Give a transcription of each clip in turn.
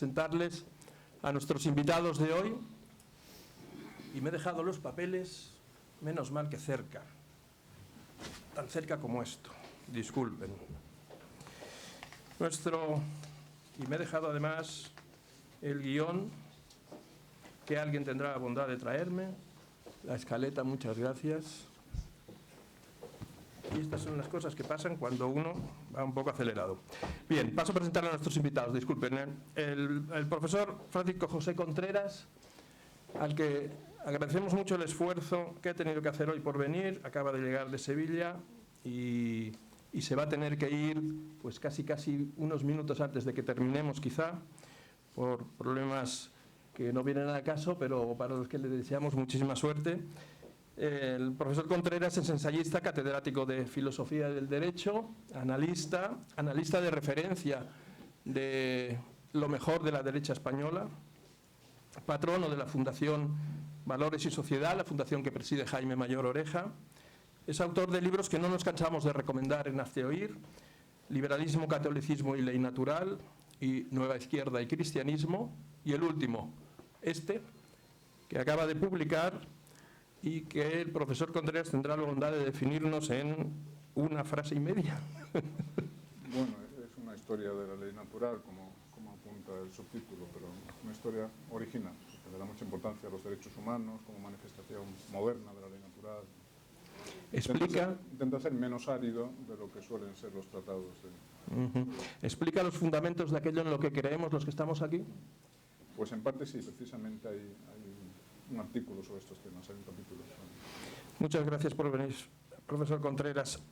Presentarles a nuestros invitados de hoy, y me he dejado los papeles, menos mal que cerca, tan cerca como esto, disculpen. Y me he dejado además el guión, que alguien tendrá la bondad de traerme, la escaleta, muchas gracias. Y estas son las cosas que pasan cuando uno va un poco acelerado. Bien, paso a presentar a nuestros invitados, disculpen. El profesor Francisco José Contreras, al que agradecemos mucho el esfuerzo que ha tenido que hacer hoy por venir, acaba de llegar de Sevilla y se va a tener que ir pues casi unos minutos antes de que terminemos, quizá, por problemas que no vienen al caso, pero para los que le deseamos muchísima suerte. El profesor Contreras es ensayista, catedrático de Filosofía del Derecho, analista de referencia de lo mejor de la derecha española, patrono de la Fundación Valores y Sociedad, la fundación que preside Jaime Mayor Oreja. Es autor de libros que no nos cansamos de recomendar en Hazte Oír: Liberalismo, Catolicismo y Ley Natural, y Nueva Izquierda y Cristianismo, y el último, que acaba de publicar, y que el profesor Contreras tendrá la bondad de definirnos en una frase y media. Bueno, es una historia de la ley natural, como apunta el subtítulo, pero una historia original, que le da mucha importancia a los derechos humanos como manifestación moderna de la ley natural. Intenta ser menos árido de lo que suelen ser los tratados. ¿Explica los fundamentos de aquello en lo que creemos los que estamos aquí? Pues en parte sí, precisamente hay un artículo sobre estos temas, hay un capítulo. Muchas gracias por venir, profesor Contreras.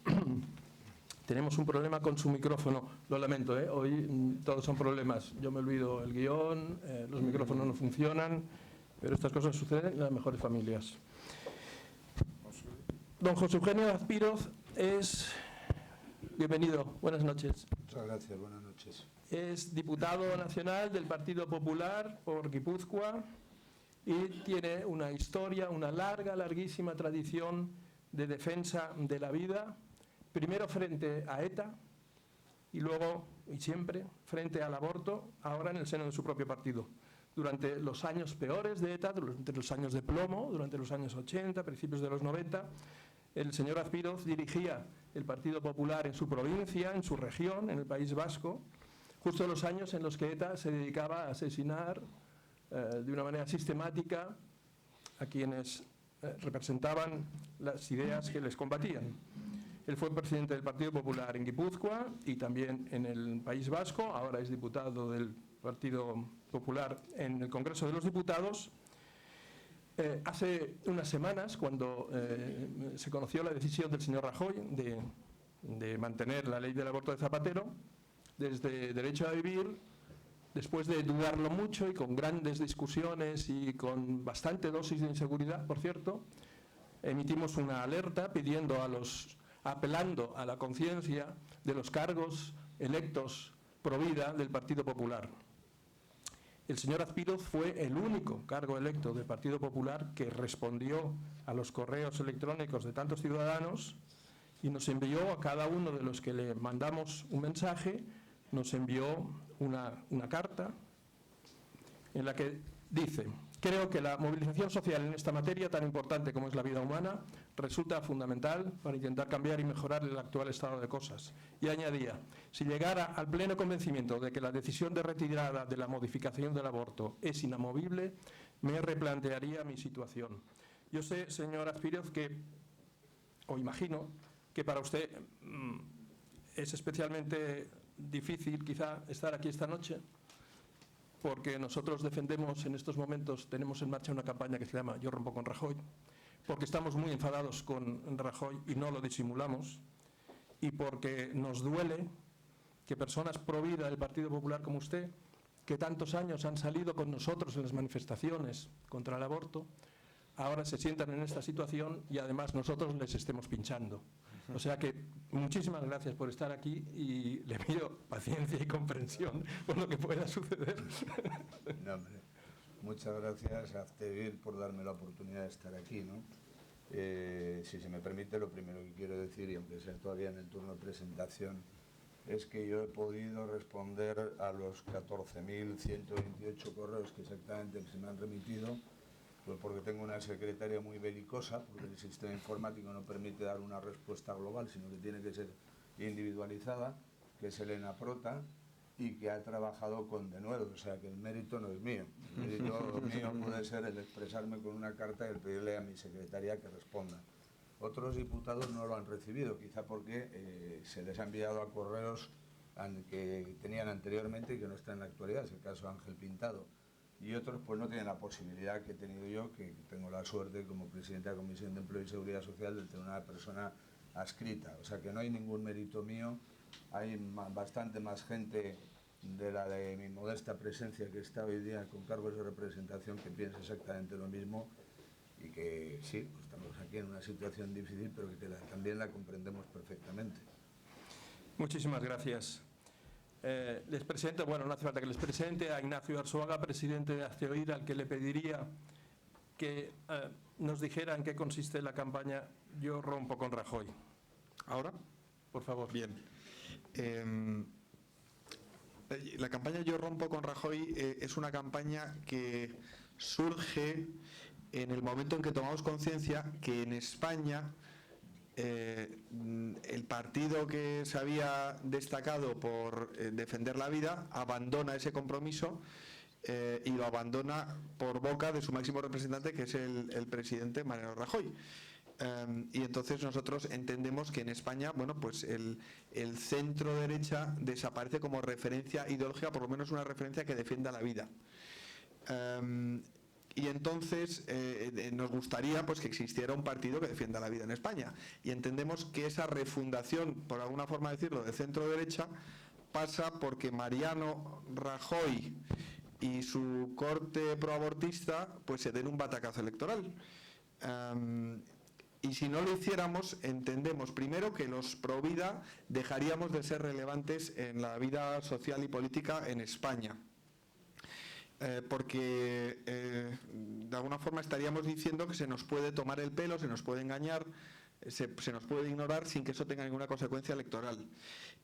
Tenemos un problema con su micrófono, lo lamento, hoy todos son problemas. Yo me olvido el guión, los micrófonos no funcionan, pero estas cosas suceden en las mejores familias. Don José Eugenio Azpiroz es... Bienvenido, buenas noches. Muchas gracias, buenas noches. Es diputado nacional del Partido Popular por Guipúzcoa y tiene una historia, una larguísima tradición de defensa de la vida, primero frente a ETA y luego, y siempre, frente al aborto, ahora en el seno de su propio partido. Durante los años peores de ETA, durante los años de plomo, durante los años 80, principios de los 90, el señor Azpiroz dirigía el Partido Popular en su provincia, en su región, en el País Vasco, justo en los años en los que ETA se dedicaba a asesinar de una manera sistemática a quienes representaban las ideas que les combatían. Él fue presidente del Partido Popular en Guipúzcoa y también en el País Vasco, ahora es diputado del Partido Popular en el Congreso de los Diputados. Hace unas semanas, cuando se conoció la decisión del señor Rajoy de mantener la ley del aborto de Zapatero, desde Derecho a Vivir, después de dudarlo mucho y con grandes discusiones y con bastante dosis de inseguridad, por cierto, emitimos una alerta apelando a la conciencia de los cargos electos pro vida del Partido Popular. El señor Azpiroz fue el único cargo electo del Partido Popular que respondió a los correos electrónicos de tantos ciudadanos y nos envió a cada uno de los que le mandamos un mensaje, nos envió una carta en la que dice: creo que la movilización social en esta materia tan importante como es la vida humana resulta fundamental para intentar cambiar y mejorar el actual estado de cosas. Y añadía: si llegara al pleno convencimiento de que la decisión de retirada de la modificación del aborto es inamovible, me replantearía mi situación. Yo sé, señor Azpiroz, o imagino que para usted es especialmente difícil quizá estar aquí esta noche, porque nosotros defendemos en estos momentos, tenemos en marcha una campaña que se llama Yo rompo con Rajoy, porque estamos muy enfadados con Rajoy y no lo disimulamos, y porque nos duele que personas pro vida del Partido Popular como usted, que tantos años han salido con nosotros en las manifestaciones contra el aborto, ahora se sientan en esta situación y además nosotros les estemos pinchando. O sea que muchísimas gracias por estar aquí y le pido paciencia y comprensión por lo que pueda suceder. No, hombre, muchas gracias a Hazte Oír por darme la oportunidad de estar aquí, ¿no? Si se me permite, lo primero que quiero decir, y aunque sea todavía en el turno de presentación, es que yo he podido responder a los 14.128 correos que exactamente se me han remitido, pues porque tengo una secretaria muy belicosa, porque el sistema informático no permite dar una respuesta global, sino que tiene que ser individualizada, que es Elena Prota, y que ha trabajado con denuedo, o sea que el mérito no es mío. El mérito mío puede ser el expresarme con una carta y el pedirle a mi secretaria que responda. Otros diputados no lo han recibido, quizá porque se les ha enviado a correos que tenían anteriormente y que no están en la actualidad, es el caso de Ángel Pintado. Y otros pues no tienen la posibilidad que he tenido yo, que tengo la suerte como presidente de la Comisión de Empleo y Seguridad Social de tener una persona adscrita. O sea que no hay ningún mérito mío, hay bastante más gente de la de mi modesta presencia que está hoy día con cargos de representación que piensa exactamente lo mismo y que sí, pues estamos aquí en una situación difícil, pero que también la comprendemos perfectamente. Muchísimas gracias. Les presento, bueno, no hace falta que les presente, a Ignacio Arzuaga, presidente de Hazte Oír, al que le pediría que nos dijera en qué consiste la campaña Yo rompo con Rajoy. ¿Ahora? Por favor. Bien. La campaña Yo rompo con Rajoy es una campaña que surge en el momento en que tomamos conciencia que en España el partido que se había destacado por defender la vida abandona ese compromiso y lo abandona por boca de su máximo representante, que es el presidente Mariano Rajoy. Y entonces nosotros entendemos que en España, bueno, pues el centro derecha desaparece como referencia ideológica, por lo menos una referencia que defienda la vida. Y entonces nos gustaría pues que existiera un partido que defienda la vida en España. Y entendemos que esa refundación, por alguna forma de decirlo, de centro derecha pasa porque Mariano Rajoy y su corte proabortista pues se den un batacazo electoral. Y si no lo hiciéramos, entendemos primero que los pro vida dejaríamos de ser relevantes en la vida social y política en España. Porque de alguna forma estaríamos diciendo que se nos puede tomar el pelo, se nos puede engañar, se nos puede ignorar sin que eso tenga ninguna consecuencia electoral.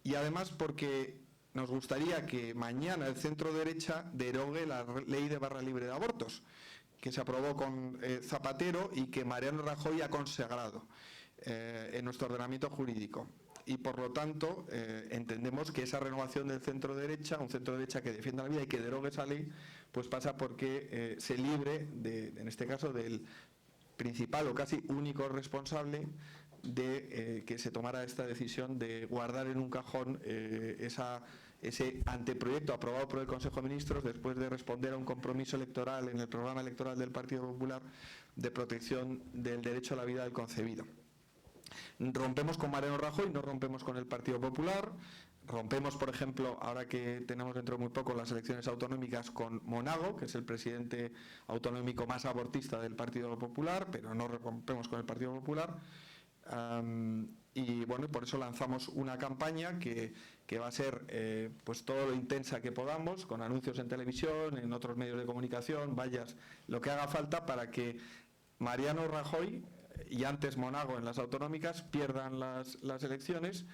Y además porque nos gustaría que mañana el centro derecha derogue la ley de barra libre de abortos, que se aprobó con Zapatero y que Mariano Rajoy ha consagrado en nuestro ordenamiento jurídico. Y por lo tanto entendemos que esa renovación del centro derecha, un centro derecha que defienda la vida y que derogue esa ley, pues pasa porque se libre, en este caso, del principal o casi único responsable de que se tomara esta decisión de guardar en un cajón ese anteproyecto aprobado por el Consejo de Ministros después de responder a un compromiso electoral en el programa electoral del Partido Popular de protección del derecho a la vida del concebido. Rompemos con Mariano Rajoy, no rompemos con el Partido Popular, rompemos, por ejemplo, ahora que tenemos dentro de muy poco las elecciones autonómicas, con Monago, que es el presidente autonómico más abortista del Partido Popular, pero no rompemos con el Partido Popular. Y bueno, por eso lanzamos una campaña que va a ser pues todo lo intensa que podamos, con anuncios en televisión, en otros medios de comunicación, vallas, lo que haga falta para que Mariano Rajoy y antes Monago en las autonómicas pierdan las elecciones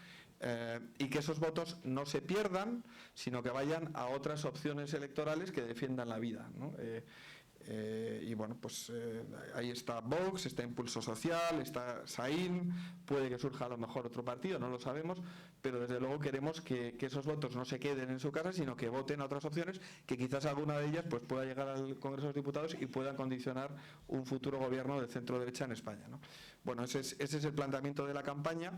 y que esos votos no se pierdan, sino que vayan a otras opciones electorales que defiendan la vida, ¿no? Y bueno, pues ahí está Vox, está Impulso Social, está Saín, puede que surja a lo mejor otro partido, no lo sabemos, pero desde luego queremos que esos votos no se queden en su casa, sino que voten a otras opciones, que quizás alguna de ellas pues pueda llegar al Congreso de los Diputados y puedan condicionar un futuro gobierno de centro derecha en España, ¿no? Bueno, ese es el planteamiento de la campaña.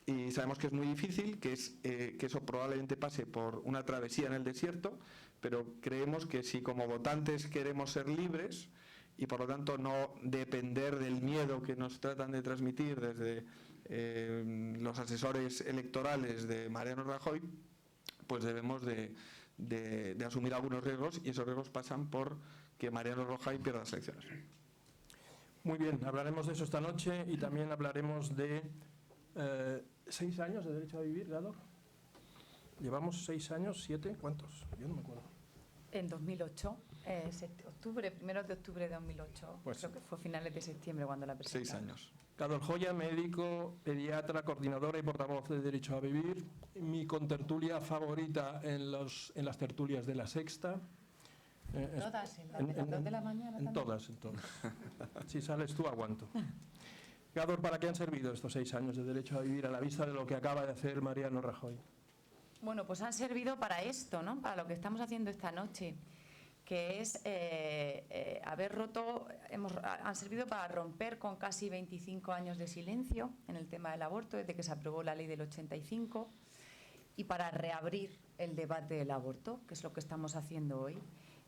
Y sabemos que es muy difícil, que eso probablemente pase por una travesía en el desierto, pero creemos que si como votantes queremos ser libres y por lo tanto no depender del miedo que nos tratan de transmitir desde los asesores electorales de Mariano Rajoy, pues debemos de asumir algunos riesgos, y esos riesgos pasan por que Mariano Rajoy pierda las elecciones. Muy bien, hablaremos de eso esta noche y también hablaremos de 6 años de derecho a vivir, Galo. ¿Llevamos 6 años? ¿7? ¿Cuántos? Yo no me acuerdo. En 2008, primero de octubre de 2008, Pues creo que fue finales de septiembre cuando la presentaron. 6 años. Gador Joya, médico, pediatra, coordinadora y portavoz de Derecho a Vivir. Mi contertulia favorita en las tertulias de La Sexta. Todas, en las 2 de la mañana En también. todas. Si sales tú, aguanto. Gador, ¿para qué han servido estos 6 años de Derecho a Vivir a la vista de lo que acaba de hacer Mariano Rajoy? Bueno, pues han servido para esto, ¿no? Para lo que estamos haciendo esta noche, que es han servido para romper con casi 25 años de silencio en el tema del aborto, desde que se aprobó la ley del 85, y para reabrir el debate del aborto, que es lo que estamos haciendo hoy.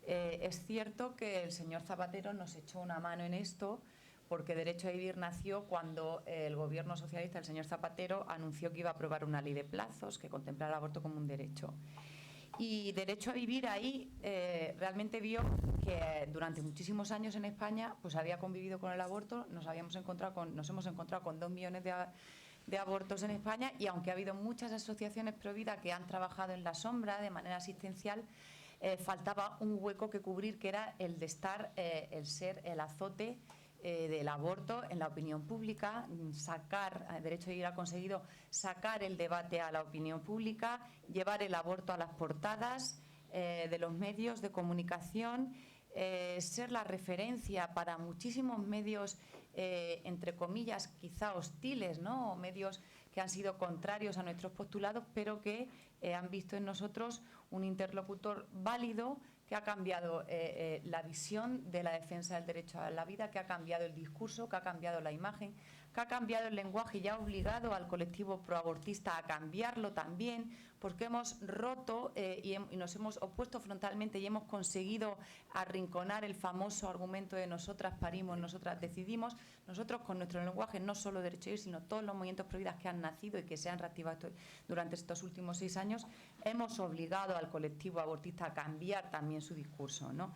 Es cierto que el señor Zapatero nos echó una mano en esto, porque Derecho a Vivir nació cuando el gobierno socialista, el señor Zapatero, anunció que iba a aprobar una ley de plazos que contemplara el aborto como un derecho. Y Derecho a Vivir ahí realmente vio que durante muchísimos años en España pues había convivido con el aborto, nos hemos encontrado con 2 millones de abortos en España, y aunque ha habido muchas asociaciones pro vida que han trabajado en la sombra de manera asistencial, faltaba un hueco que cubrir, que era el de estar, el azote del aborto en la opinión pública, Derecho a Vivir ha conseguido sacar el debate a la opinión pública, llevar el aborto a las portadas de los medios de comunicación, ser la referencia para muchísimos medios, entre comillas, quizá hostiles, ¿no? O medios que han sido contrarios a nuestros postulados, pero que han visto en nosotros un interlocutor válido, que ha cambiado la visión de la defensa del derecho a la vida, que ha cambiado el discurso, que ha cambiado la imagen, que ha cambiado el lenguaje y ha obligado al colectivo proabortista a cambiarlo también, porque hemos roto y nos hemos opuesto frontalmente y hemos conseguido arrinconar el famoso argumento de nosotras parimos, nosotras decidimos. Nosotros, con nuestro lenguaje, no solo Derecho a Vivir, sino todos los movimientos pro vida que han nacido y que se han reactivado durante estos últimos 6 años, hemos obligado al colectivo abortista a cambiar también su discurso, ¿no?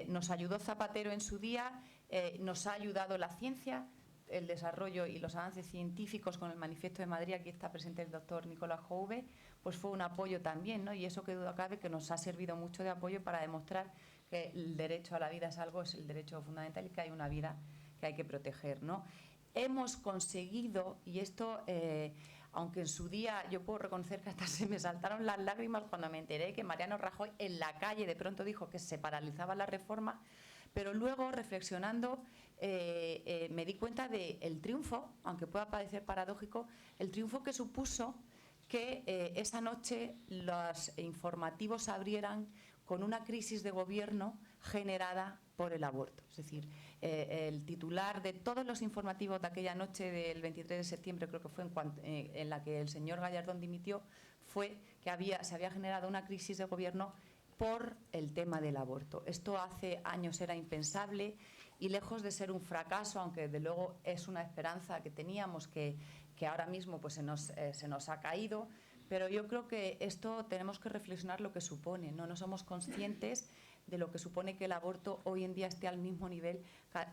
Nos ayudó Zapatero en su día, nos ha ayudado la ciencia, el desarrollo y los avances científicos con el Manifiesto de Madrid. Aquí está presente el doctor Nicolás Jouve, pues fue un apoyo también, ¿no? Y eso, que duda cabe, que nos ha servido mucho de apoyo para demostrar que el derecho a la vida es el derecho fundamental y que hay una vida que hay que proteger, ¿no? Hemos conseguido, y esto, aunque en su día yo puedo reconocer que hasta se me saltaron las lágrimas cuando me enteré que Mariano Rajoy en la calle de pronto dijo que se paralizaba la reforma, pero luego, reflexionando, me di cuenta del triunfo, aunque pueda parecer paradójico, el triunfo que supuso que esa noche los informativos abrieran con una crisis de gobierno generada por el aborto. Es decir, el titular de todos los informativos de aquella noche del 23 de septiembre, creo que fue en la que el señor Gallardón dimitió, fue que se había generado una crisis de gobierno por el tema del aborto. Esto hace años era impensable, y lejos de ser un fracaso, aunque desde luego es una esperanza que teníamos, que ahora mismo pues se nos ha caído, pero yo creo que esto tenemos que reflexionar lo que supone, ¿no? No somos conscientes de lo que supone que el aborto hoy en día esté al mismo nivel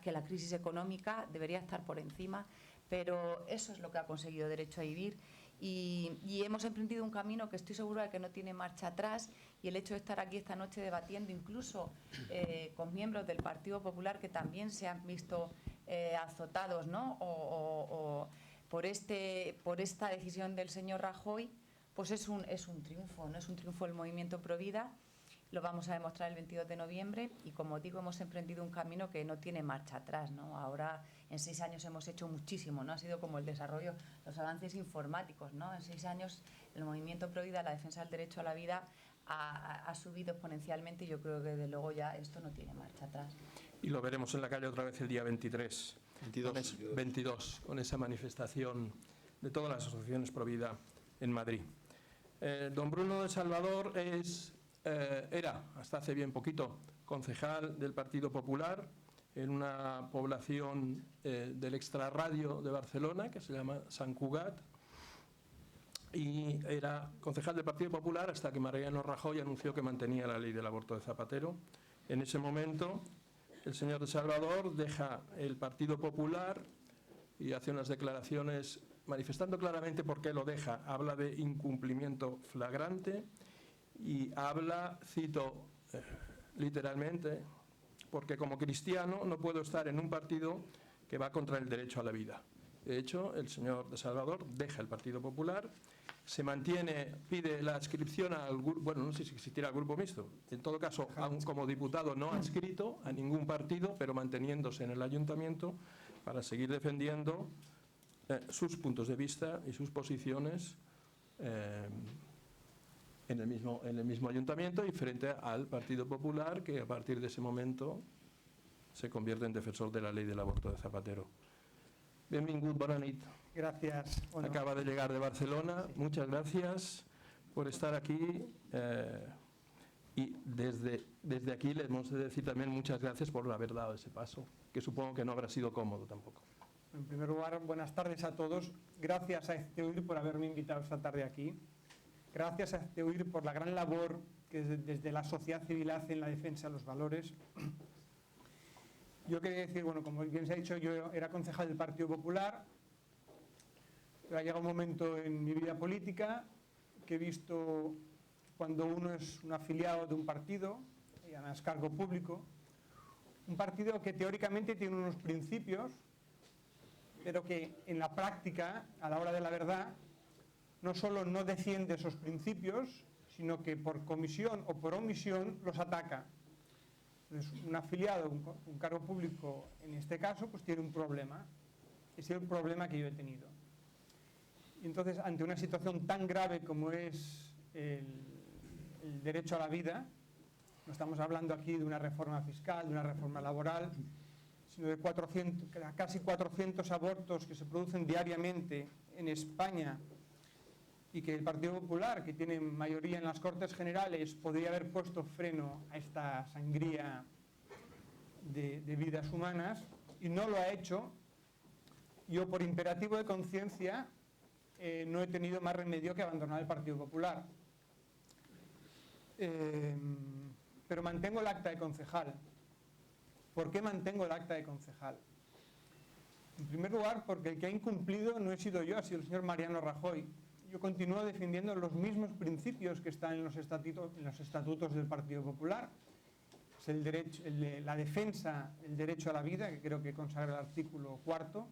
que la crisis económica, debería estar por encima, pero eso es lo que ha conseguido Derecho a Vivir. Y hemos emprendido un camino que estoy segura de que no tiene marcha atrás, y el hecho de estar aquí esta noche debatiendo, incluso con miembros del Partido Popular que también se han visto azotados, ¿no? o por esta decisión del señor Rajoy, pues es un triunfo, ¿no? Es un triunfo del movimiento Pro Vida. Lo vamos a demostrar el 22 de noviembre y, como digo, hemos emprendido un camino que no tiene marcha atrás, ¿no? Ahora, en 6 años hemos hecho muchísimo, ¿no? Ha sido como el desarrollo, los avances informáticos, ¿no? En 6 años el movimiento Pro Vida, la defensa del derecho a la vida, ha subido exponencialmente, y yo creo que desde luego ya esto no tiene marcha atrás. Y lo veremos en la calle otra vez el día 22, con esa manifestación de todas las asociaciones Pro Vida en Madrid. Don Bruno de Salvador era, hasta hace bien poquito, concejal del Partido Popular en una población del extrarradio de Barcelona que se llama Sant Cugat, y era concejal del Partido Popular hasta que Mariano Rajoy anunció que mantenía la ley del aborto de Zapatero. En ese momento el señor de Salvador deja el Partido Popular y hace unas declaraciones manifestando claramente por qué lo deja. Habla de incumplimiento flagrante y habla, cito literalmente, porque como cristiano no puedo estar en un partido que va contra el derecho a la vida. De hecho, el señor de Salvador deja el Partido Popular, se mantiene, pide la adscripción al grupo, bueno, no sé si existirá el grupo mixto, en todo caso, aún como diputado no adscrito a ningún partido, pero manteniéndose en el ayuntamiento para seguir defendiendo sus puntos de vista y sus posiciones en el mismo ayuntamiento y frente al Partido Popular, que a partir de ese momento se convierte en defensor de la ley del aborto de Zapatero. Benvingut, bona nit. Gracias. Bueno. Acaba de llegar de Barcelona. Sí. Muchas gracias por estar aquí. Y desde aquí le hemos de decir también muchas gracias por haber dado ese paso, que supongo que no habrá sido cómodo tampoco. En primer lugar, buenas tardes a todos. Gracias a EZTEUIR por haberme invitado esta tarde aquí. Gracias a EZTEUIR por la gran labor que desde la sociedad civil hace en la defensa de los valores. Yo quería decir, bueno, como bien se ha dicho, yo era concejal del Partido Popular, pero ha llegado un momento en mi vida política que he visto cuando uno es un afiliado de un partido, y además es cargo público, un partido que teóricamente tiene unos principios, pero que en la práctica, a la hora de la verdad, no solo no defiende esos principios, sino que por comisión o por omisión los ataca. Entonces, un afiliado, un cargo público, en este caso, pues tiene un problema. Ese es el problema que yo he tenido. Y entonces, ante una situación tan grave como es el derecho a la vida, no estamos hablando aquí de una reforma fiscal, de una reforma laboral, sino de casi 400 abortos que se producen diariamente en España y que el Partido Popular, que tiene mayoría en las Cortes Generales, podría haber puesto freno a esta sangría de vidas humanas y no lo ha hecho. Yo, por imperativo de conciencia, no he tenido más remedio que abandonar el Partido Popular. Pero mantengo el acta de concejal. ¿Por qué mantengo el acta de concejal? En primer lugar, porque el que ha incumplido no he sido yo, ha sido el señor Mariano Rajoy. Yo continúo defendiendo los mismos principios que están en los estatutos del Partido Popular. Es el derecho, la defensa del derecho a la vida, que creo que consagra el artículo 4,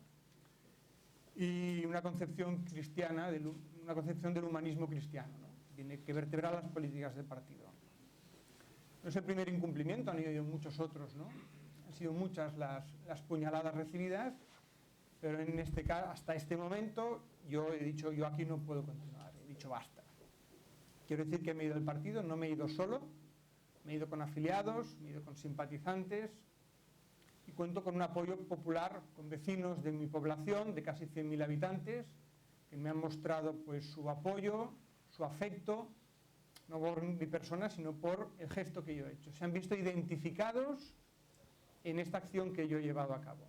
y una concepción cristiana, una concepción del humanismo cristiano, ¿no? Tiene que vertebrar las políticas del partido. No es el primer incumplimiento, han habido muchos otros, ¿no? Han sido muchas las puñaladas recibidas, pero en este caso, hasta este momento, yo he dicho, yo aquí no puedo continuar, he dicho basta. Quiero decir que me he ido del partido, no me he ido solo, me he ido con afiliados, me he ido con simpatizantes y cuento con un apoyo popular, con vecinos de mi población, de casi 100.000 habitantes, que me han mostrado pues su apoyo, su afecto, no por mi persona, sino por el gesto que yo he hecho. Se han visto identificados en esta acción que yo he llevado a cabo.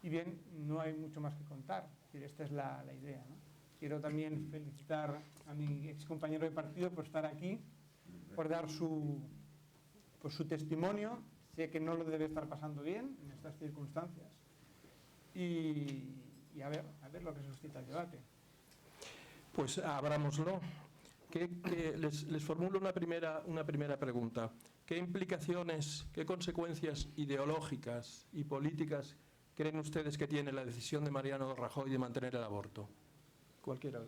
Y bien, no hay mucho más que contar, esta es la idea, ¿no? Quiero también felicitar a mi excompañero de partido por estar aquí, por dar su testimonio. Sé que no lo debe estar pasando bien en estas circunstancias. Y a ver lo que suscita el debate. Pues abrámoslo. Les formulo una primera pregunta. ¿Qué implicaciones, qué consecuencias ideológicas y políticas creen ustedes que tiene la decisión de Mariano Rajoy de mantener el aborto? Cualquiera.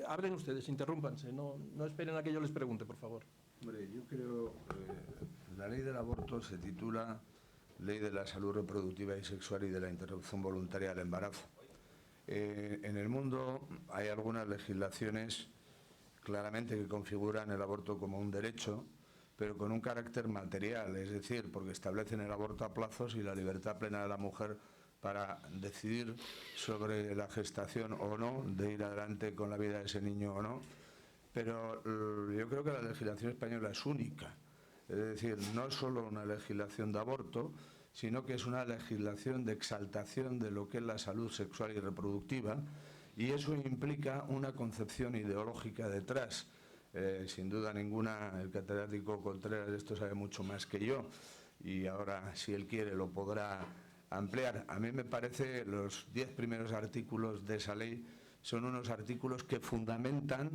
Hablen ustedes, interrúmpanse, no esperen a que yo les pregunte, por favor. Hombre, yo creo la ley del aborto se titula Ley de la Salud Reproductiva y Sexual y de la Interrupción Voluntaria del Embarazo. En el mundo hay algunas legislaciones claramente que configuran el aborto como un derecho, pero con un carácter material, es decir, porque establecen el aborto a plazos y la libertad plena de la mujer para decidir sobre la gestación o no, de ir adelante con la vida de ese niño o no. Pero yo creo que la legislación española es única, es decir, no es solo una legislación de aborto, sino que es una legislación de exaltación de lo que es la salud sexual y reproductiva, y eso implica una concepción ideológica detrás. Sin duda ninguna, el catedrático Contreras de esto sabe mucho más que yo, y ahora, si él quiere, lo podrá ampliar. A mí me parece los 10 primeros artículos de esa ley son unos artículos que fundamentan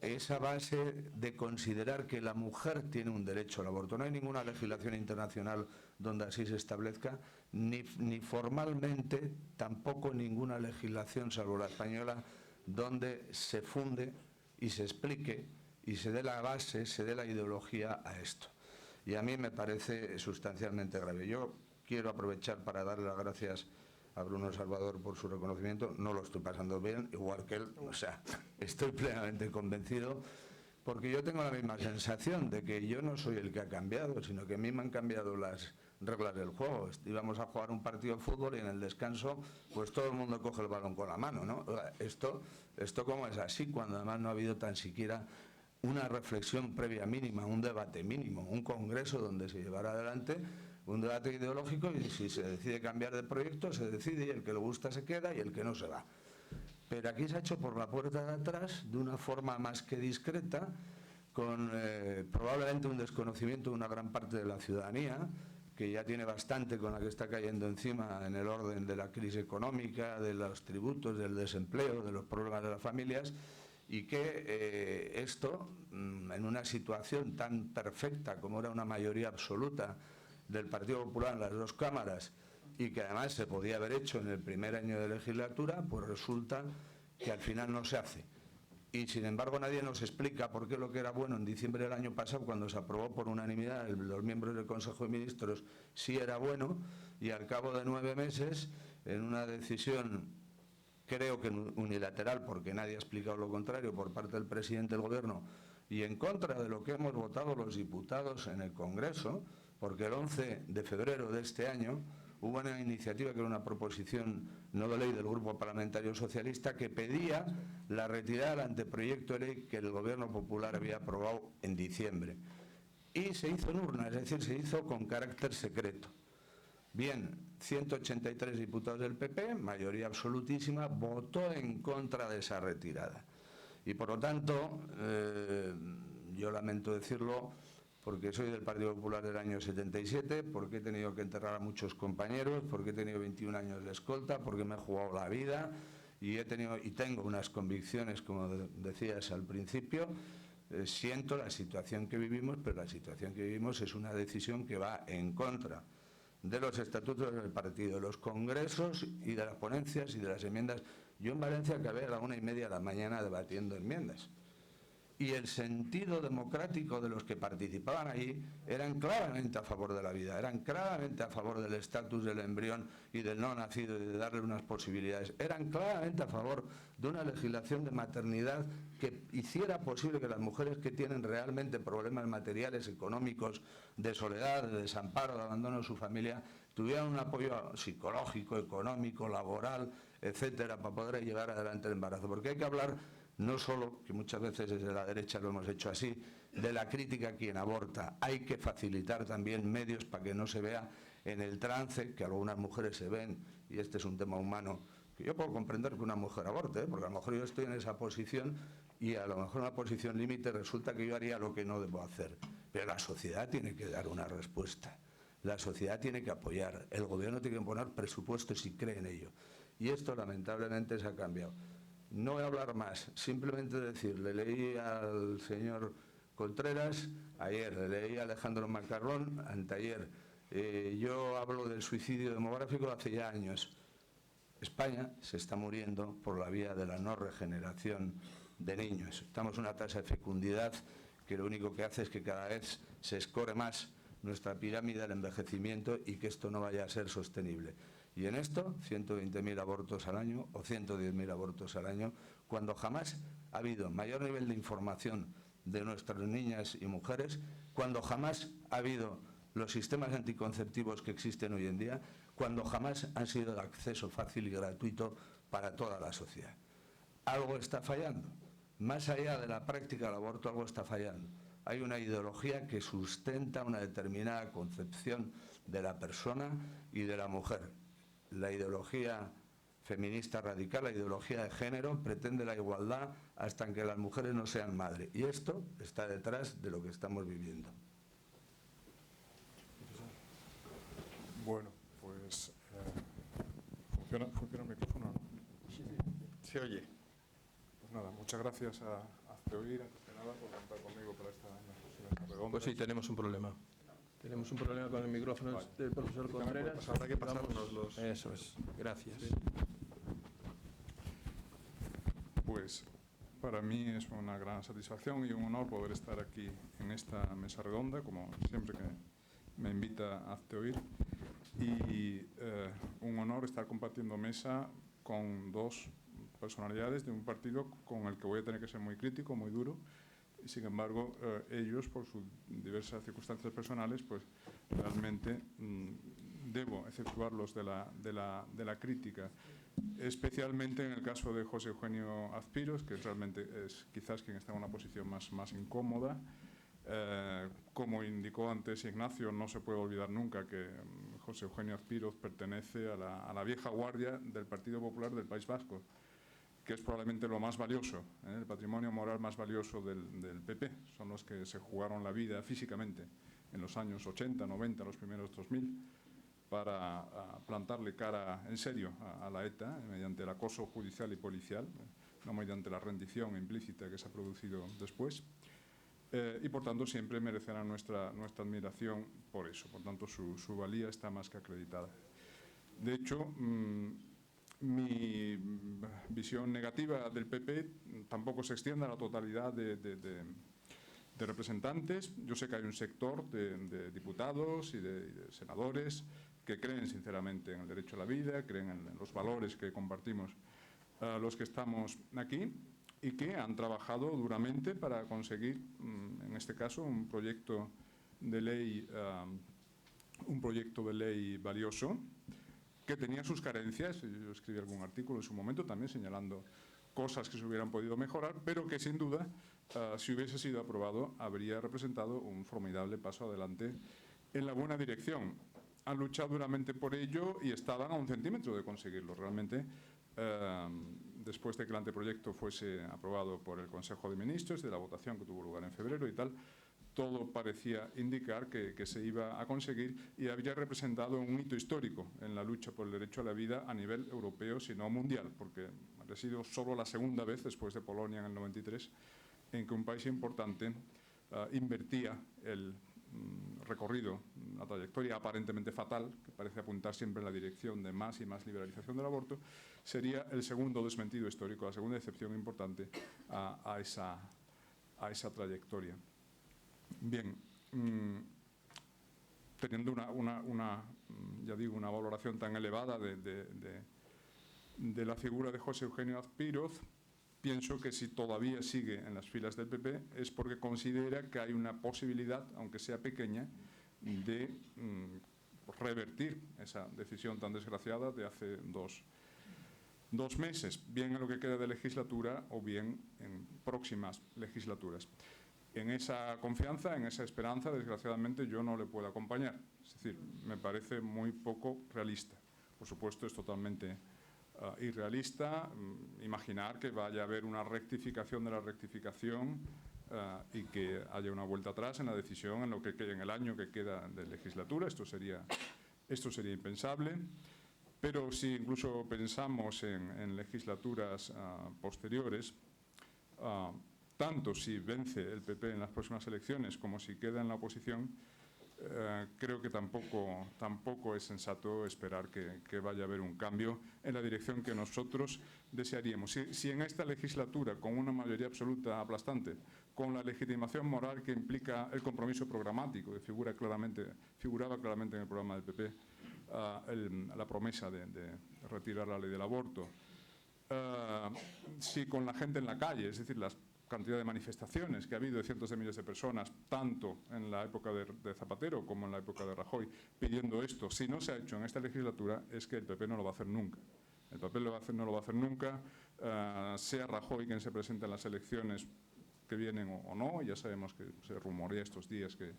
esa base de considerar que la mujer tiene un derecho al aborto. No hay ninguna legislación internacional donde así se establezca, ni formalmente, tampoco ninguna legislación, salvo la española, donde se funde y se explique y se dé la base, se dé la ideología a esto. Y a mí me parece sustancialmente grave. Yo quiero aprovechar para darle las gracias a Bruno Salvador por su reconocimiento. No lo estoy pasando bien, igual que él, o sea, estoy plenamente convencido, porque yo tengo la misma sensación de que yo no soy el que ha cambiado, sino que a mí me han cambiado las reglas del juego. Íbamos a jugar un partido de fútbol y en el descanso pues todo el mundo coge el balón con la mano, ¿no? Esto ¿cómo es así? Cuando además no ha habido tan siquiera una reflexión previa mínima, un debate mínimo, un congreso donde se llevará adelante un debate ideológico, y si se decide cambiar de proyecto, se decide, y el que le gusta se queda y el que no se va. Pero aquí se ha hecho por la puerta de atrás, de una forma más que discreta, con probablemente un desconocimiento de una gran parte de la ciudadanía, que ya tiene bastante con la que está cayendo encima en el orden de la crisis económica, de los tributos, del desempleo, de los problemas de las familias, y que esto, en una situación tan perfecta como era una mayoría absoluta del Partido Popular en las dos cámaras, y que además se podía haber hecho en el primer año de legislatura, pues resulta que al final no se hace. Y sin embargo nadie nos explica por qué lo que era bueno en diciembre del año pasado, cuando se aprobó por unanimidad los miembros del Consejo de Ministros, sí era bueno, y al cabo de 9 meses, en una decisión creo que unilateral, porque nadie ha explicado lo contrario, por parte del presidente del Gobierno, y en contra de lo que hemos votado los diputados en el Congreso, porque el 11 de febrero de este año hubo una iniciativa que era una proposición no de ley del Grupo Parlamentario Socialista que pedía la retirada del anteproyecto de ley que el Gobierno Popular había aprobado en diciembre. Y se hizo en urna, es decir, se hizo con carácter secreto. Bien, 183 diputados del PP, mayoría absolutísima, votó en contra de esa retirada. Y por lo tanto, yo lamento decirlo, porque soy del Partido Popular del año 77, porque he tenido que enterrar a muchos compañeros, porque he tenido 21 años de escolta, porque me he jugado la vida y tengo unas convicciones, como decías al principio. Siento la situación que vivimos, pero la situación que vivimos es una decisión que va en contra de los estatutos del partido, de los congresos y de las ponencias y de las enmiendas. Yo en Valencia acabé a la 1:30 de la mañana debatiendo enmiendas. Y el sentido democrático de los que participaban allí eran claramente a favor de la vida, eran claramente a favor del estatus del embrión y del no nacido y de darle unas posibilidades, eran claramente a favor de una legislación de maternidad que hiciera posible que las mujeres que tienen realmente problemas materiales, económicos, de soledad, de desamparo, de abandono de su familia, tuvieran un apoyo psicológico, económico, laboral, etcétera, para poder llevar adelante el embarazo. Porque hay que hablar no solo, que muchas veces desde la derecha lo hemos hecho así, de la crítica a quien aborta. Hay que facilitar también medios para que no se vea en el trance que algunas mujeres se ven, y este es un tema humano, que yo puedo comprender que una mujer aborte, porque a lo mejor yo estoy en esa posición y a lo mejor en una posición límite resulta que yo haría lo que no debo hacer. Pero la sociedad tiene que dar una respuesta. La sociedad tiene que apoyar. El gobierno tiene que poner presupuestos si cree en ello. Y esto lamentablemente se ha cambiado. No voy a hablar más, simplemente decir, le leí al señor Contreras ayer, le leí a Alejandro Macarrón anteayer. Yo hablo del suicidio demográfico hace ya años. España se está muriendo por la vía de la no regeneración de niños. Estamos en una tasa de fecundidad que lo único que hace es que cada vez se escore más nuestra pirámide del envejecimiento y que esto no vaya a ser sostenible. Y en esto, 120.000 abortos al año o 110.000 abortos al año, cuando jamás ha habido mayor nivel de información de nuestras niñas y mujeres, cuando jamás ha habido los sistemas anticonceptivos que existen hoy en día, cuando jamás han sido de acceso fácil y gratuito para toda la sociedad. Algo está fallando. Más allá de la práctica del aborto, algo está fallando. Hay una ideología que sustenta una determinada concepción de la persona y de la mujer. La ideología feminista radical, la ideología de género, pretende la igualdad hasta que las mujeres no sean madres. Y esto está detrás de lo que estamos viviendo. Bueno, pues ¿funciona el micrófono o no? Se oye. Pues nada, muchas gracias a Hazte Oír, antes que nada, por contar conmigo para esta mesa redonda. Pues sí, tenemos un problema. Tenemos un problema con el micrófono Vale. del profesor Contreras. Habrá que pasarnos los... Eso es. Gracias. Pues para mí es una gran satisfacción y un honor poder estar aquí en esta mesa redonda, como siempre que me invita Hazte Oír. Y un honor estar compartiendo mesa con dos personalidades de un partido con el que voy a tener que ser muy crítico, muy duro. Y sin embargo, ellos, por sus diversas circunstancias personales, pues realmente debo exceptuarlos de la crítica. Especialmente en el caso de José Eugenio Azpiroz, que realmente es quizás quien está en una posición más incómoda. Como indicó antes Ignacio, no se puede olvidar nunca que José Eugenio Azpiroz pertenece a la vieja guardia del Partido Popular del País Vasco, que es probablemente lo más valioso, el patrimonio moral más valioso del PP. Son los que se jugaron la vida físicamente en los años 80, 90, los primeros 2000, para plantarle cara en serio a la ETA mediante el acoso judicial y policial, no mediante la rendición implícita que se ha producido después. Y por tanto siempre merecerá nuestra admiración por eso. Por tanto su valía está más que acreditada. De hecho, mi visión negativa del PP tampoco se extiende a la totalidad de representantes. Yo sé que hay un sector de diputados y de senadores que creen sinceramente en el derecho a la vida, creen en los valores que compartimos los que estamos aquí, y que han trabajado duramente para conseguir, en este caso, un proyecto de ley valioso, que tenía sus carencias. Yo escribí algún artículo en su momento también señalando cosas que se hubieran podido mejorar, pero que sin duda, si hubiese sido aprobado, habría representado un formidable paso adelante en la buena dirección. Han luchado duramente por ello y estaban a un centímetro de conseguirlo. Realmente, después de que el anteproyecto fuese aprobado por el Consejo de Ministros, de la votación que tuvo lugar en febrero y tal, todo parecía indicar que se iba a conseguir y habría representado un hito histórico en la lucha por el derecho a la vida a nivel europeo, si no mundial, porque ha sido solo la segunda vez, después de Polonia en el 93, en que un país importante invertía el recorrido, una trayectoria aparentemente fatal, que parece apuntar siempre en la dirección de más y más liberalización del aborto. Sería el segundo desmentido histórico, la segunda excepción importante a esa trayectoria. Bien, teniendo una valoración tan elevada de la figura de José Eugenio Azpiroz, pienso que si todavía sigue en las filas del PP es porque considera que hay una posibilidad, aunque sea pequeña, de revertir esa decisión tan desgraciada de hace dos meses, bien en lo que queda de legislatura o bien en próximas legislaturas. En esa confianza, en esa esperanza, desgraciadamente yo no le puedo acompañar. Es decir, me parece muy poco realista. Por supuesto, es totalmente irrealista imaginar que vaya a haber una rectificación de la rectificación y que haya una vuelta atrás en la decisión en el año que queda de legislatura. Esto sería impensable. Pero si incluso pensamos en legislaturas posteriores, tanto si vence el PP en las próximas elecciones como si queda en la oposición, creo que tampoco es sensato esperar que vaya a haber un cambio en la dirección que nosotros desearíamos. Si en esta legislatura, con una mayoría absoluta aplastante, con la legitimación moral que implica el compromiso programático, que figuraba claramente en el programa del PP, la promesa de retirar la ley del aborto, si con la gente en la calle, es decir, las cantidad de manifestaciones que ha habido de cientos de miles de personas, tanto en la época de Zapatero como en la época de Rajoy, pidiendo esto, si no se ha hecho en esta legislatura, es que el PP no lo va a hacer nunca. El PP no lo va a hacer nunca, sea Rajoy quien se presente en las elecciones que vienen o no. Ya sabemos que se rumorea estos días que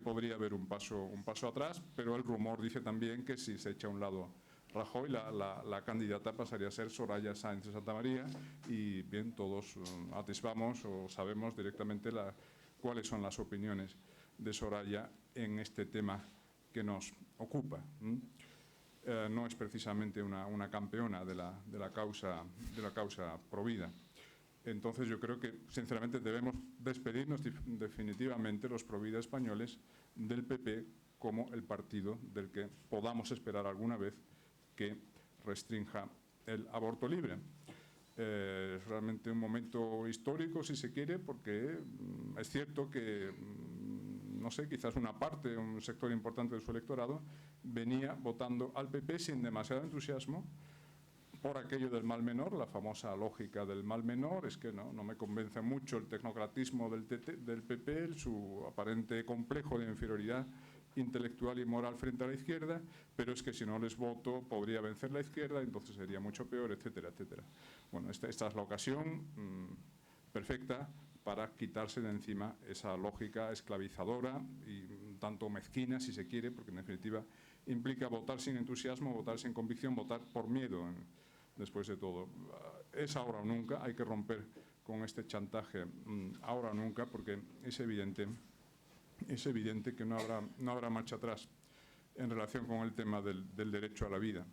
podría haber un paso atrás, pero el rumor dice también que si se echa a un lado Rajoy, la candidata pasaría a ser Soraya Sáenz de Santamaría, y bien, todos atisbamos o sabemos directamente cuáles son las opiniones de Soraya en este tema que nos ocupa. No es precisamente una campeona de la causa provida. Entonces yo creo que, sinceramente, debemos despedirnos definitivamente los provida españoles del PP como el partido del que podamos esperar alguna vez que restrinja el aborto libre. Es realmente un momento histórico, si se quiere, porque es cierto que, no sé, quizás una parte, un sector importante de su electorado venía votando al PP sin demasiado entusiasmo por aquello del mal menor, la famosa lógica del mal menor. Es que no me convence mucho el tecnocratismo del PP, su aparente complejo de inferioridad intelectual y moral frente a la izquierda, pero es que si no les voto podría vencer la izquierda, entonces sería mucho peor, etcétera, etcétera. Bueno, esta es la ocasión perfecta para quitarse de encima esa lógica esclavizadora y tanto mezquina, si se quiere, porque en definitiva implica votar sin entusiasmo, votar sin convicción, votar por miedo, después de todo. Es ahora o nunca, hay que romper con este chantaje ahora o nunca, porque es evidente que no habrá marcha atrás en relación con el tema del derecho a la vida.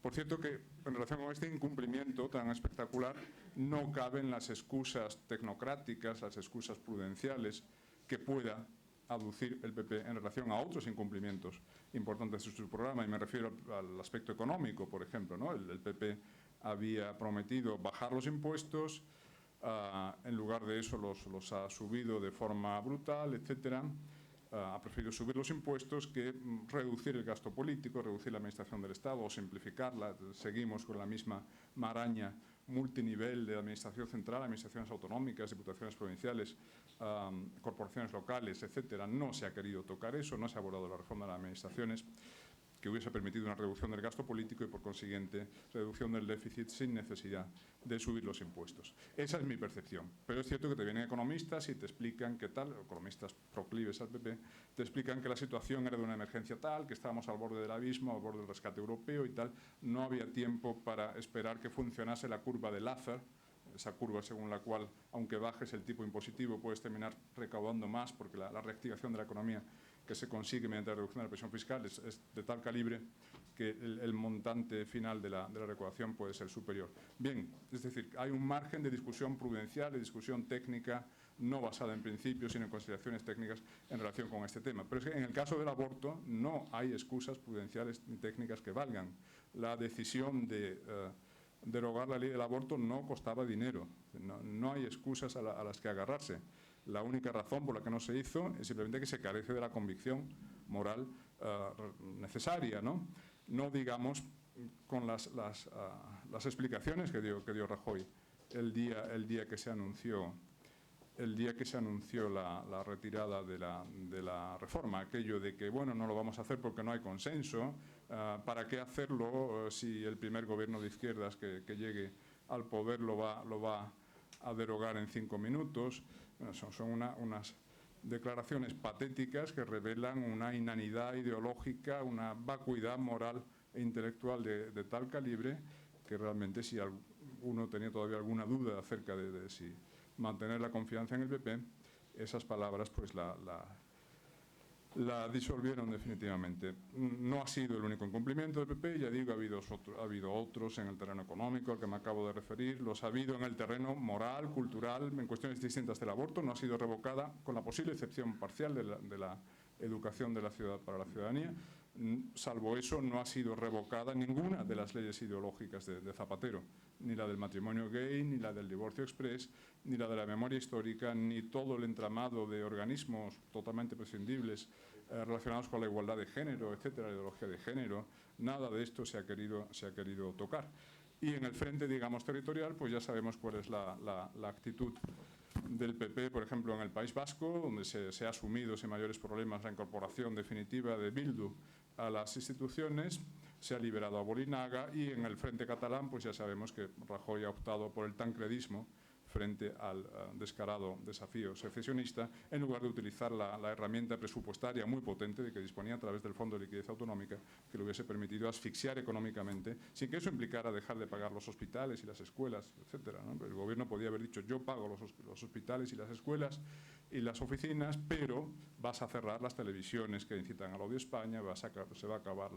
Por cierto que en relación con este incumplimiento tan espectacular no caben las excusas tecnocráticas, las excusas prudenciales que pueda aducir el PP en relación a otros incumplimientos importantes de su programa, y me refiero al aspecto económico, por ejemplo, ¿no? El PP había prometido bajar los impuestos, en lugar de eso los ha subido de forma brutal, etcétera. Ha preferido subir los impuestos que reducir el gasto político, reducir la administración del Estado o simplificarla. Seguimos con la misma maraña multinivel de administración central, administraciones autonómicas, diputaciones provinciales, corporaciones locales, etcétera. No se ha querido tocar eso, no se ha abordado la reforma de las administraciones, que hubiese permitido una reducción del gasto político y, por consiguiente, reducción del déficit sin necesidad de subir los impuestos. Esa es mi percepción. Pero es cierto que te vienen economistas y te explican que tal, economistas proclives al PP, te explican que la situación era de una emergencia tal, que estábamos al borde del abismo, al borde del rescate europeo y tal. No había tiempo para esperar que funcionase la curva de Laffer, esa curva según la cual, aunque bajes el tipo impositivo, puedes terminar recaudando más, porque la reactivación de la economía que se consigue mediante la reducción de la presión fiscal es de tal calibre que el montante final de la recaudación puede ser superior. Bien, es decir, hay un margen de discusión prudencial, de discusión técnica, no basada en principios, sino en consideraciones técnicas en relación con este tema. Pero es que en el caso del aborto no hay excusas prudenciales ni técnicas que valgan. La decisión de derogar la ley del aborto no costaba dinero, no hay excusas a las que agarrarse. La única razón por la que no se hizo es simplemente que se carece de la convicción moral necesaria, ¿no? No digamos con las explicaciones que dio Rajoy el día que se anunció la retirada de la reforma, aquello de que, bueno, no lo vamos a hacer porque no hay consenso, ¿para qué hacerlo si el primer gobierno de izquierdas que llegue al poder lo va a derogar en 5 minutos? Son unas declaraciones patéticas que revelan una inanidad ideológica, una vacuidad moral e intelectual de tal calibre que realmente, si uno tenía todavía alguna duda acerca de si mantener la confianza en el PP, esas palabras pues la disolvieron definitivamente. No ha sido el único incumplimiento del PP, ya digo, ha habido otros en el terreno económico al que me acabo de referir, los ha habido en el terreno moral, cultural, en cuestiones distintas del aborto. No ha sido revocada, con la posible excepción parcial de la educación de la ciudad para la ciudadanía. Salvo eso, no ha sido revocada ninguna de las leyes ideológicas de Zapatero, ni la del matrimonio gay, ni la del divorcio exprés, ni la de la memoria histórica, ni todo el entramado de organismos totalmente prescindibles relacionados con la igualdad de género, etcétera, la ideología de género. Nada de esto se ha querido tocar. Y en el frente, digamos, territorial, pues ya sabemos cuál es la actitud del PP, por ejemplo, en el País Vasco, donde se ha asumido sin mayores problemas la incorporación definitiva de Bildu a las instituciones, se ha liberado a Bolinaga, y en el frente catalán pues ya sabemos que Rajoy ha optado por el tancredismo frente al descarado desafío secesionista, en lugar de utilizar la herramienta presupuestaria muy potente de que disponía a través del Fondo de Liquidez Autonómica, que le hubiese permitido asfixiar económicamente, sin que eso implicara dejar de pagar los hospitales y las escuelas, etcétera, ¿no? El gobierno podía haber dicho: yo pago los hospitales y las escuelas y las oficinas, pero vas a cerrar las televisiones que incitan al odio a España, se va a acabar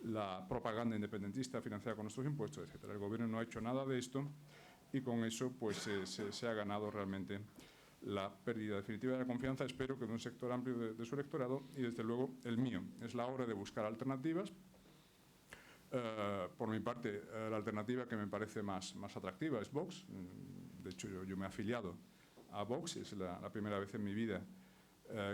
la propaganda independentista financiada con nuestros impuestos, etcétera. El gobierno no ha hecho nada de esto, y con eso pues se ha ganado realmente la pérdida definitiva de la confianza, espero que de un sector amplio de su electorado y desde luego el mío. Es la hora de buscar alternativas. Por mi parte, la alternativa que me parece más atractiva es Vox. De hecho, yo me he afiliado a Vox, es la primera vez en mi vida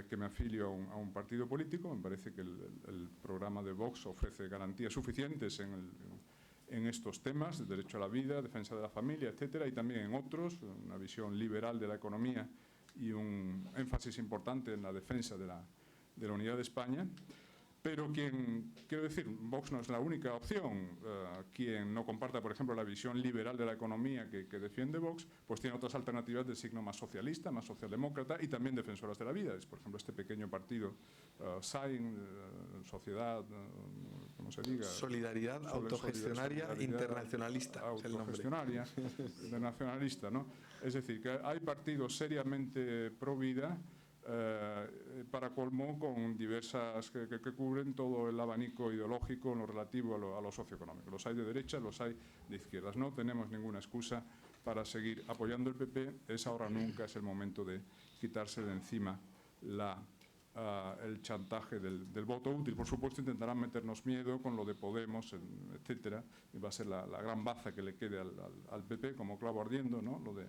que me afilio a un partido político. Me parece que el programa de Vox ofrece garantías suficientes en estos temas, el derecho a la vida, defensa de la familia, etcétera, y también en otros, una visión liberal de la economía y un énfasis importante en la defensa de la unidad de España. Pero quiero decir, Vox no es la única opción. Quien no comparta, por ejemplo, la visión liberal de la economía que defiende Vox, pues tiene otras alternativas de signo más socialista, más socialdemócrata y también defensoras de la vida. Es, por ejemplo, este pequeño partido, SAIN, Sociedad, ¿cómo se diga? Solidaridad Autogestionaria Internacionalista. Autogestionaria Internacionalista, ¿no? Es decir, que hay partidos seriamente pro vida, para colmo, con diversas que cubren todo el abanico ideológico en lo relativo a lo socioeconómico. Los hay de derecha, los hay de izquierdas. No tenemos ninguna excusa para seguir apoyando el PP. Es ahora o nunca, es el momento de quitarse de encima el chantaje del voto útil. Por supuesto, intentarán meternos miedo con lo de Podemos, etcétera, y va a ser la gran baza que le quede al PP como clavo ardiendo, ¿no? Lo de,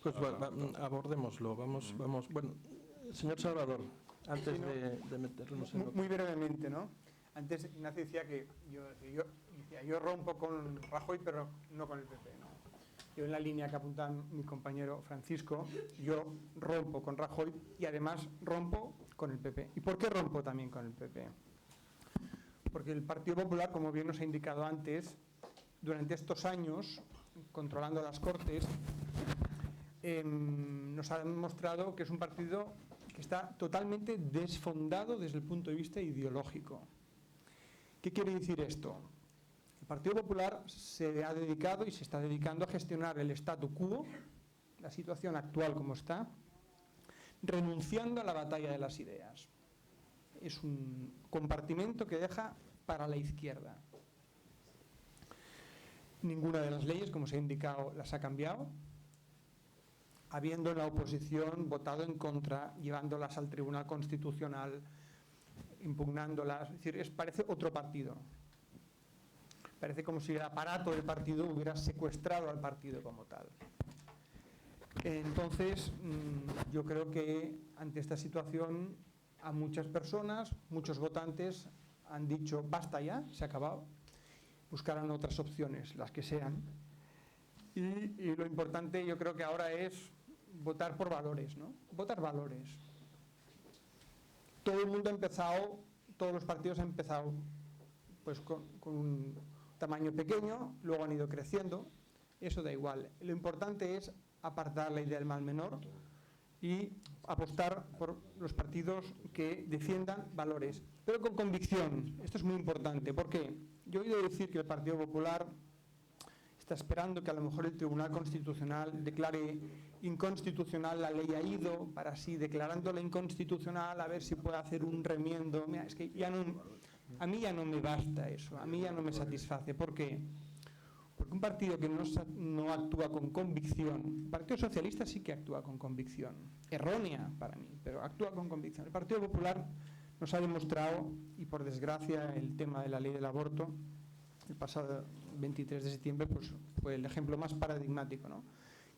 pues abordémoslo. Vamos. Bueno, señor Salvador, antes de meternos en muy brevemente, ¿no? Antes Ignacio decía que yo rompo con Rajoy, pero no con el PP, ¿no? Yo, en la línea que apunta mi compañero Francisco, yo rompo con Rajoy y además rompo con el PP. ¿Y por qué rompo también con el PP? Porque el Partido Popular, como bien nos ha indicado antes, durante estos años, controlando las Cortes, nos ha demostrado que es un partido que está totalmente desfondado desde el punto de vista ideológico. ¿Qué quiere decir esto? El Partido Popular se ha dedicado y se está dedicando a gestionar el statu quo, la situación actual como está, renunciando a la batalla de las ideas. Es un compartimento que deja para la izquierda. Ninguna de las leyes, como se ha indicado, las ha cambiado, habiendo en la oposición votado en contra, llevándolas al Tribunal Constitucional, impugnándolas. Es decir, parece otro partido. Parece como si el aparato del partido hubiera secuestrado al partido como tal. Entonces, yo creo que ante esta situación a muchas personas, muchos votantes han dicho basta ya, se ha acabado, buscarán otras opciones, las que sean. Y lo importante yo creo que ahora es votar por valores, ¿no? Votar valores. Todo el mundo ha empezado, todos los partidos han empezado pues con un tamaño pequeño, luego han ido creciendo, eso da igual. Lo importante es apartar la idea del mal menor y apostar por los partidos que defiendan valores, pero con convicción. Esto es muy importante, porque yo he oído decir que el Partido Popular está esperando que a lo mejor el Tribunal Constitucional declare inconstitucional la ley AIDO, para así, declarándola inconstitucional, a ver si puede hacer un remiendo. Mira, es que ya no, a mí ya no me basta eso, a mí ya no me satisface. ¿Por qué? Porque un partido que no actúa con convicción, el Partido Socialista sí que actúa con convicción, errónea para mí, pero actúa con convicción. El Partido Popular nos ha demostrado, y por desgracia el tema de la ley del aborto, el pasado 23 de septiembre, pues fue el ejemplo más paradigmático, ¿no?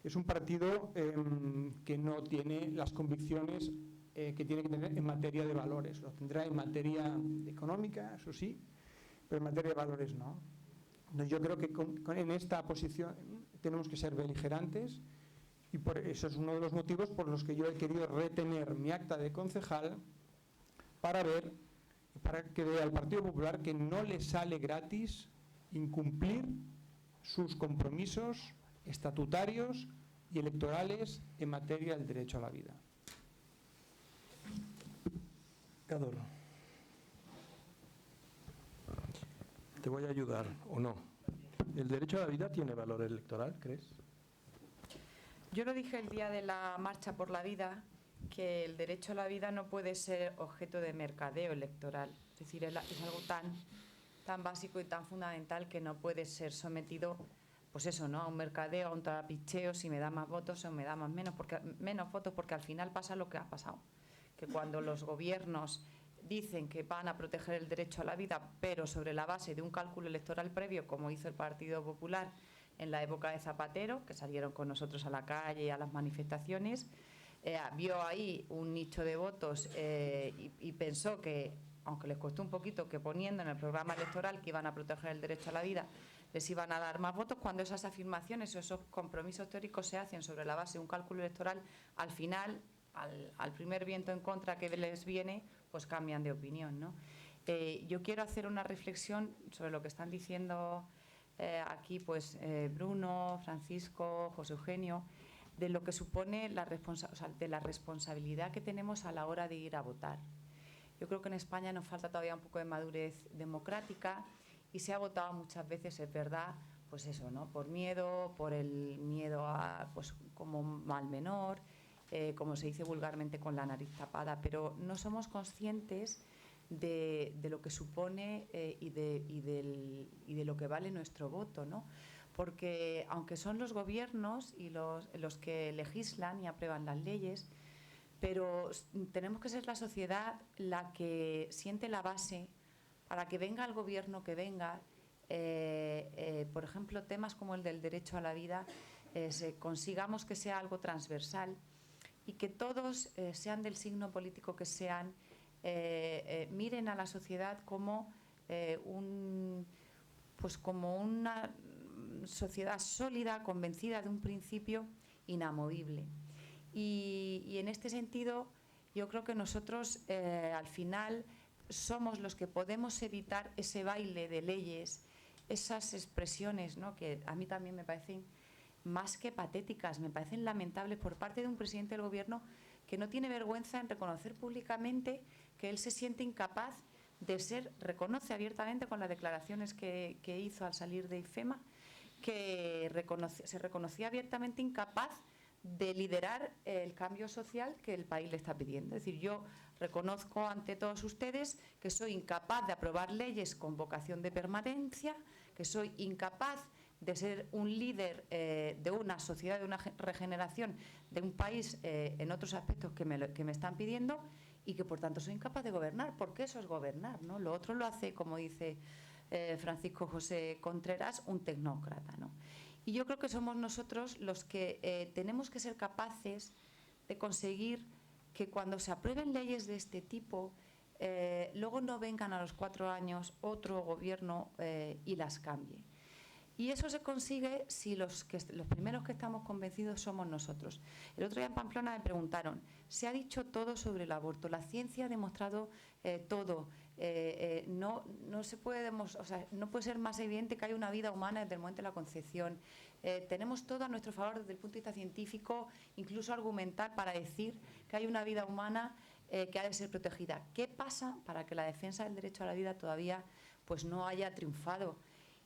Es un partido que no tiene las convicciones que tiene que tener en materia de valores. Lo tendrá en materia económica, eso sí, pero en materia de valores no. Yo creo que en esta posición tenemos que ser beligerantes, y por eso es uno de los motivos por los que yo he querido retener mi acta de concejal para que vea al Partido Popular que no le sale gratis incumplir sus compromisos estatutarios y electorales en materia del derecho a la vida. Cador, ¿te voy a ayudar o no? ¿El derecho a la vida tiene valor electoral, crees? Yo lo dije el día de la Marcha por la Vida, que el derecho a la vida no puede ser objeto de mercadeo electoral. Es decir, es algo tan básico y tan fundamental que no puede ser sometido pues eso, ¿no? A un mercadeo, a un trapicheo, si me da más votos o me da menos votos, porque al final pasa lo que ha pasado, que cuando los gobiernos dicen que van a proteger el derecho a la vida, pero sobre la base de un cálculo electoral previo, como hizo el Partido Popular en la época de Zapatero, que salieron con nosotros a la calle y a las manifestaciones, vio ahí un nicho de votos y pensó que, aunque les costó un poquito, que poniendo en el programa electoral que iban a proteger el derecho a la vida, les iban a dar más votos. Cuando esas afirmaciones o esos compromisos teóricos se hacen sobre la base de un cálculo electoral, al final, al primer viento en contra que les viene, pues cambian de opinión, ¿no? Yo quiero hacer una reflexión sobre lo que están diciendo aquí pues Bruno, Francisco, José Eugenio, de lo que supone de la responsabilidad que tenemos a la hora de ir a votar. Yo creo que en España nos falta todavía un poco de madurez democrática y se ha votado muchas veces, es verdad, pues eso, ¿no? Por miedo, por el miedo a, pues como mal menor, como se dice vulgarmente, con la nariz tapada, pero no somos conscientes de lo que supone y de lo que vale nuestro voto, ¿no? Porque aunque son los gobiernos y los que legislan y aprueban las leyes, pero tenemos que ser la sociedad la que siente la base para que venga el gobierno que venga, por ejemplo, temas como el del derecho a la vida, consigamos que sea algo transversal y que todos, sean del signo político que sean, miren a la sociedad como como una sociedad sólida, convencida de un principio inamovible. Y en este sentido, yo creo que nosotros al final somos los que podemos evitar ese baile de leyes, esas expresiones, ¿no?, que a mí también me parecen más que patéticas, me parecen lamentables por parte de un presidente del gobierno que no tiene vergüenza en reconocer públicamente que él se siente incapaz de reconoce abiertamente con las declaraciones que hizo al salir de IFEMA, que se reconocía abiertamente incapaz de liderar el cambio social que el país le está pidiendo. Es decir, yo reconozco ante todos ustedes que soy incapaz de aprobar leyes con vocación de permanencia, que soy incapaz de ser un líder de una sociedad, de una regeneración de un país en otros aspectos que me están pidiendo, y que por tanto soy incapaz de gobernar, porque eso es gobernar, ¿no? Lo otro lo hace, como dice Francisco José Contreras, un tecnócrata, ¿no? Y yo creo que somos nosotros los que tenemos que ser capaces de conseguir que cuando se aprueben leyes de este tipo, luego no vengan a los 4 años otro gobierno y las cambie. Y eso se consigue si los primeros que estamos convencidos somos nosotros. El otro día en Pamplona me preguntaron, se ha dicho todo sobre el aborto, la ciencia ha demostrado todo, no se puede no puede ser más evidente que hay una vida humana desde el momento de la concepción. Tenemos todo a nuestro favor desde el punto de vista científico, incluso argumental, para decir que hay una vida humana que ha de ser protegida. ¿Qué pasa para que la defensa del derecho a la vida todavía pues no haya triunfado?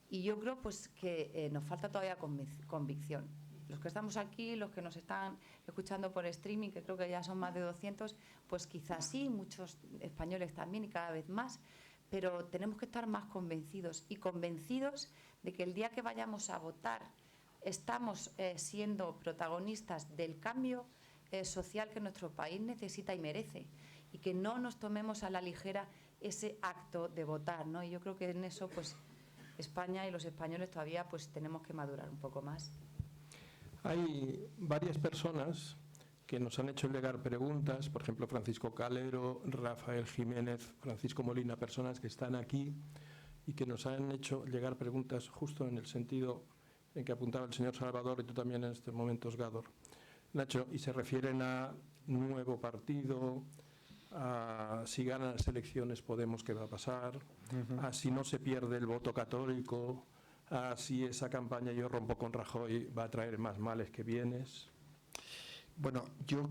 Y yo creo pues que nos falta todavía convicción. Los que estamos aquí, los que nos están escuchando por streaming, que creo que ya son más de 200, pues quizás sí, muchos españoles también y cada vez más, pero tenemos que estar más convencidos y convencidos de que el día que vayamos a votar estamos siendo protagonistas del cambio social que nuestro país necesita y merece, y que no nos tomemos a la ligera ese acto de votar, ¿no? Y yo creo que en eso pues España y los españoles todavía pues tenemos que madurar un poco más. Hay varias personas que nos han hecho llegar preguntas, por ejemplo Francisco Calero, Rafael Jiménez, Francisco Molina, personas que están aquí y que nos han hecho llegar preguntas justo en el sentido en que apuntaba el señor Salvador y tú también en estos momentos, Gador. Nacho, y se refieren a nuevo partido, a si ganan las elecciones Podemos, ¿qué va a pasar? A si no se pierde el voto católico, a si esa campaña Yo rompo con Rajoy va a traer más males que bienes. Bueno, yo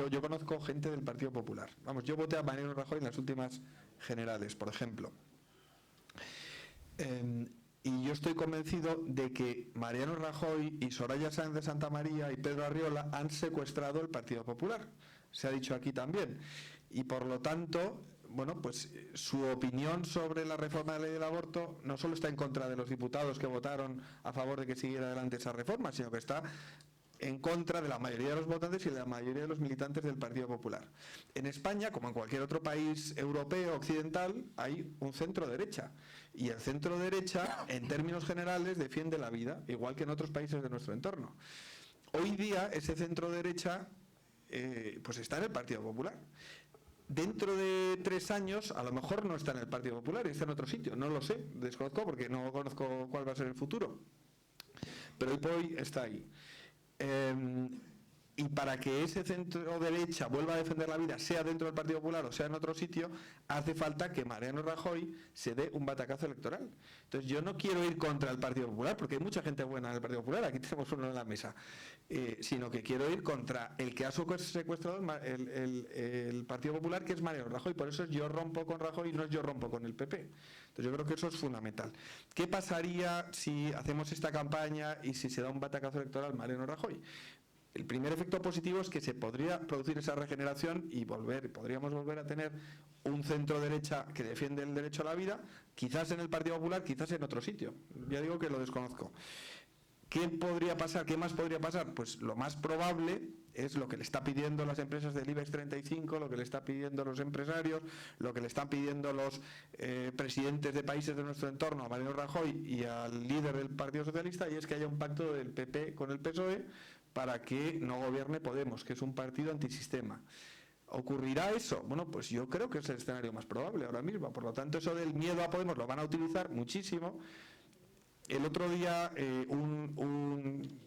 yo conozco gente del Partido Popular. Vamos, yo voté a Mariano Rajoy en las últimas generales, por ejemplo. Y yo estoy convencido de que Mariano Rajoy y Soraya Sáenz de Santamaría y Pedro Arriola han secuestrado el Partido Popular. Se ha dicho aquí también. Y por lo tanto, bueno, pues su opinión sobre la reforma de la ley del aborto no solo está en contra de los diputados que votaron a favor de que siguiera adelante esa reforma, sino que está en contra de la mayoría de los votantes y de la mayoría de los militantes del Partido Popular. En España, como en cualquier otro país europeo occidental, hay un centro-derecha. Y el centro-derecha, en términos generales, defiende la vida, igual que en otros países de nuestro entorno. Hoy día, ese centro-derecha pues está en el Partido Popular. Dentro de 3 años, a lo mejor no está en el Partido Popular, está en otro sitio. No lo sé, desconozco porque no conozco cuál va a ser el futuro. Pero hoy por hoy está ahí. Y para que ese centro derecha vuelva a defender la vida, sea dentro del Partido Popular o sea en otro sitio, hace falta que Mariano Rajoy se dé un batacazo electoral. Entonces yo no quiero ir contra el Partido Popular, porque hay mucha gente buena en el Partido Popular, aquí tenemos uno en la mesa, sino que quiero ir contra el que ha secuestrado el Partido Popular, que es Mariano Rajoy. Por eso es yo rompo con Rajoy y no es yo rompo con el PP. Entonces yo creo que eso es fundamental. ¿Qué pasaría si hacemos esta campaña y si se da un batacazo electoral Mariano Rajoy? El primer efecto positivo es que se podría producir esa regeneración y podríamos volver a tener un centro derecha que defiende el derecho a la vida, quizás en el Partido Popular, quizás en otro sitio. Ya digo que lo desconozco. ¿Qué podría pasar? ¿Qué más podría pasar? Pues lo más probable es lo que le está pidiendo las empresas del IBEX 35, lo que le está pidiendo los empresarios, lo que le están pidiendo los presidentes de países de nuestro entorno, a Mariano Rajoy y al líder del Partido Socialista, y es que haya un pacto del PP con el PSOE para que no gobierne Podemos, que es un partido antisistema. ¿Ocurrirá eso? Bueno, pues yo creo que es el escenario más probable ahora mismo. Por lo tanto, eso del miedo a Podemos lo van a utilizar muchísimo. El otro día un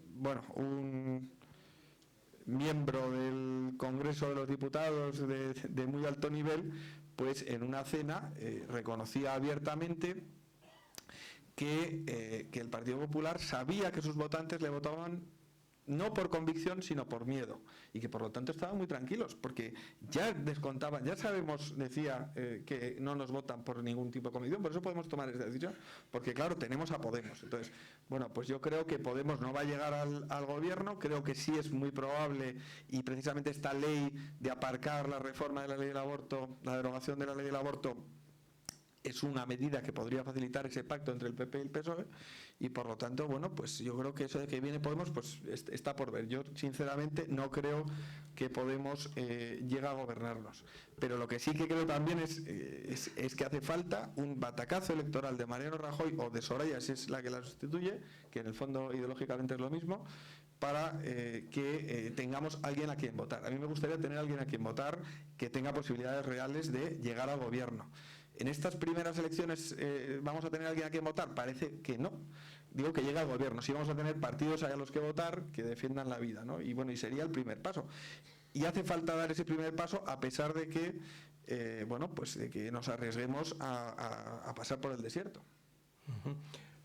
miembro del Congreso de los Diputados de muy alto nivel, pues en una cena reconocía abiertamente que el Partido Popular sabía que sus votantes le votaban no por convicción, sino por miedo, y que por lo tanto estaban muy tranquilos, porque ya descontaban, ya sabemos, decía, que no nos votan por ningún tipo de convicción, por eso podemos tomar esa decisión, porque claro, tenemos a Podemos. Entonces, bueno, pues yo creo que Podemos no va a llegar al gobierno, creo que sí es muy probable, y precisamente esta ley de aparcar la reforma de la ley del aborto, la derogación de la ley del aborto, es una medida que podría facilitar ese pacto entre el PP y el PSOE, y por lo tanto, bueno, pues yo creo que eso de que viene Podemos, pues está por ver. Yo sinceramente no creo que Podemos llegue a gobernarnos, pero lo que sí que creo también es que hace falta un batacazo electoral de Mariano Rajoy o de Soraya, si es la que la sustituye, que en el fondo ideológicamente es lo mismo, para que tengamos alguien a quien votar. A mí me gustaría tener alguien a quien votar que tenga posibilidades reales de llegar al gobierno. En estas primeras elecciones ¿vamos a tener a alguien a quien votar? Parece que no. Digo que llega al gobierno. Sí vamos a tener partidos a los que votar que defiendan la vida, ¿no? Y bueno, y sería el primer paso. Y hace falta dar ese primer paso a pesar de que, bueno, pues de que nos arriesguemos a pasar por el desierto.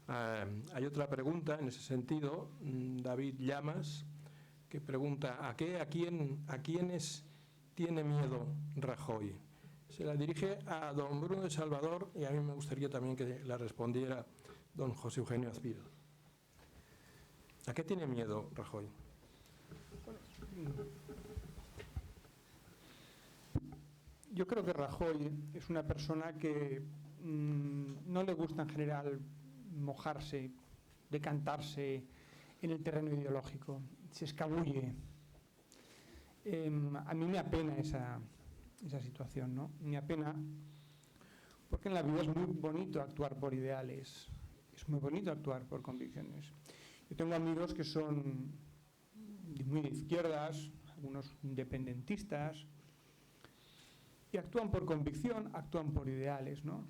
Hay otra pregunta en ese sentido, David Llamas, que pregunta ¿a quiénes tiene miedo Rajoy? Se la dirige a don Bruno de Salvador y a mí me gustaría también que la respondiera don José Eugenio Azpido. ¿A qué tiene miedo Rajoy? Yo creo que Rajoy es una persona que no le gusta en general mojarse, decantarse en el terreno ideológico, se escabulle. A mí me apena esa situación, ¿no? Me apena porque en la vida es muy bonito actuar por ideales, es muy bonito actuar por convicciones. Yo tengo amigos que son muy de izquierdas, algunos independentistas, y actúan por convicción, actúan por ideales, ¿no?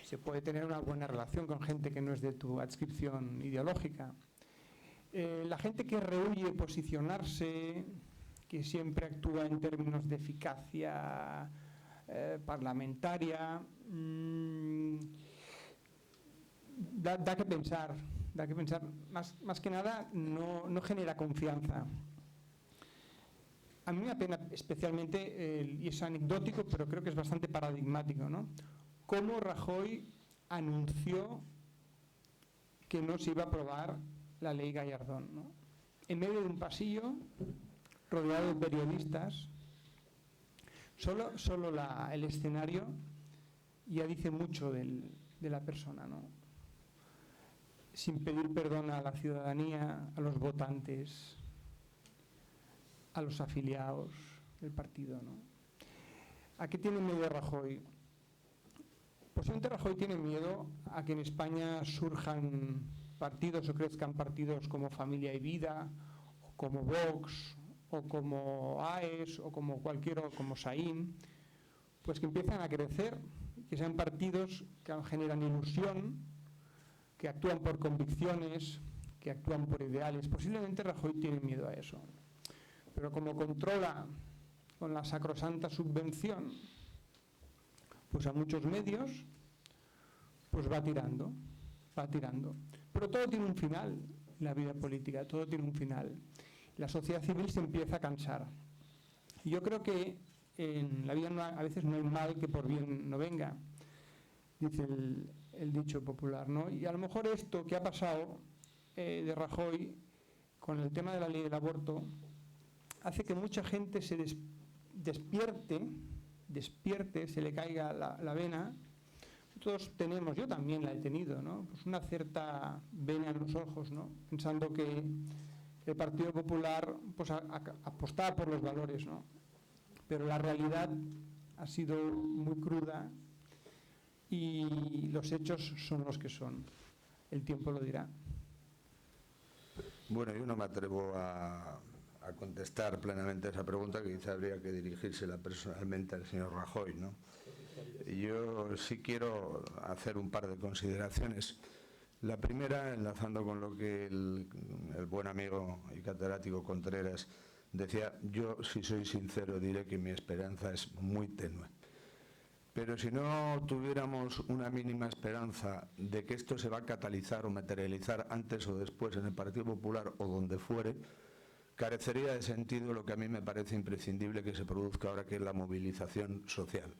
Se puede tener una buena relación con gente que no es de tu adscripción ideológica. La gente que rehúye posicionarse, que siempre actúa en términos de eficacia parlamentaria, da que pensar, más que nada no genera confianza. A mí me apena especialmente, y es anecdótico, pero creo que es bastante paradigmático, ¿no? Cómo Rajoy anunció que no se iba a aprobar la ley Gallardón, ¿no? En medio de un pasillo, rodeado de periodistas, Solo el escenario ya dice mucho de la persona, ¿no? Sin pedir perdón a la ciudadanía, a los votantes, a los afiliados del partido, ¿no? ¿A qué tiene miedo Rajoy? Posiblemente Rajoy tiene miedo a que en España surjan partidos o crezcan partidos como Familia y Vida, o como Vox, o como AES, o como como SAIN, pues que empiezan a crecer, que sean partidos que generan ilusión, que actúan por convicciones, que actúan por ideales. Posiblemente Rajoy tiene miedo a eso. Pero como controla con la sacrosanta subvención pues a muchos medios, pues va tirando. Pero todo tiene un final en la vida política, todo tiene un final. La sociedad civil se empieza a cansar. Y yo creo que en la vida a veces no hay mal que por bien no venga, dice el dicho popular, ¿no? Y a lo mejor esto que ha pasado de Rajoy con el tema de la ley del aborto hace que mucha gente se despierte, se le caiga la vena. Todos tenemos, yo también la he tenido, ¿no? Pues una cierta vena en los ojos, ¿no? Pensando que el Partido Popular pues apostaba por los valores, ¿no? Pero la realidad ha sido muy cruda y los hechos son los que son. El tiempo lo dirá. Bueno, yo no me atrevo a contestar plenamente a esa pregunta, que quizá habría que dirigírsela personalmente al señor Rajoy, ¿no? Yo sí quiero hacer un par de consideraciones. La primera, enlazando con lo que el buen amigo y catedrático Contreras decía, yo, si soy sincero, diré que mi esperanza es muy tenue. Pero si no tuviéramos una mínima esperanza de que esto se va a catalizar o materializar antes o después en el Partido Popular o donde fuere, carecería de sentido lo que a mí me parece imprescindible que se produzca ahora, que es la movilización social.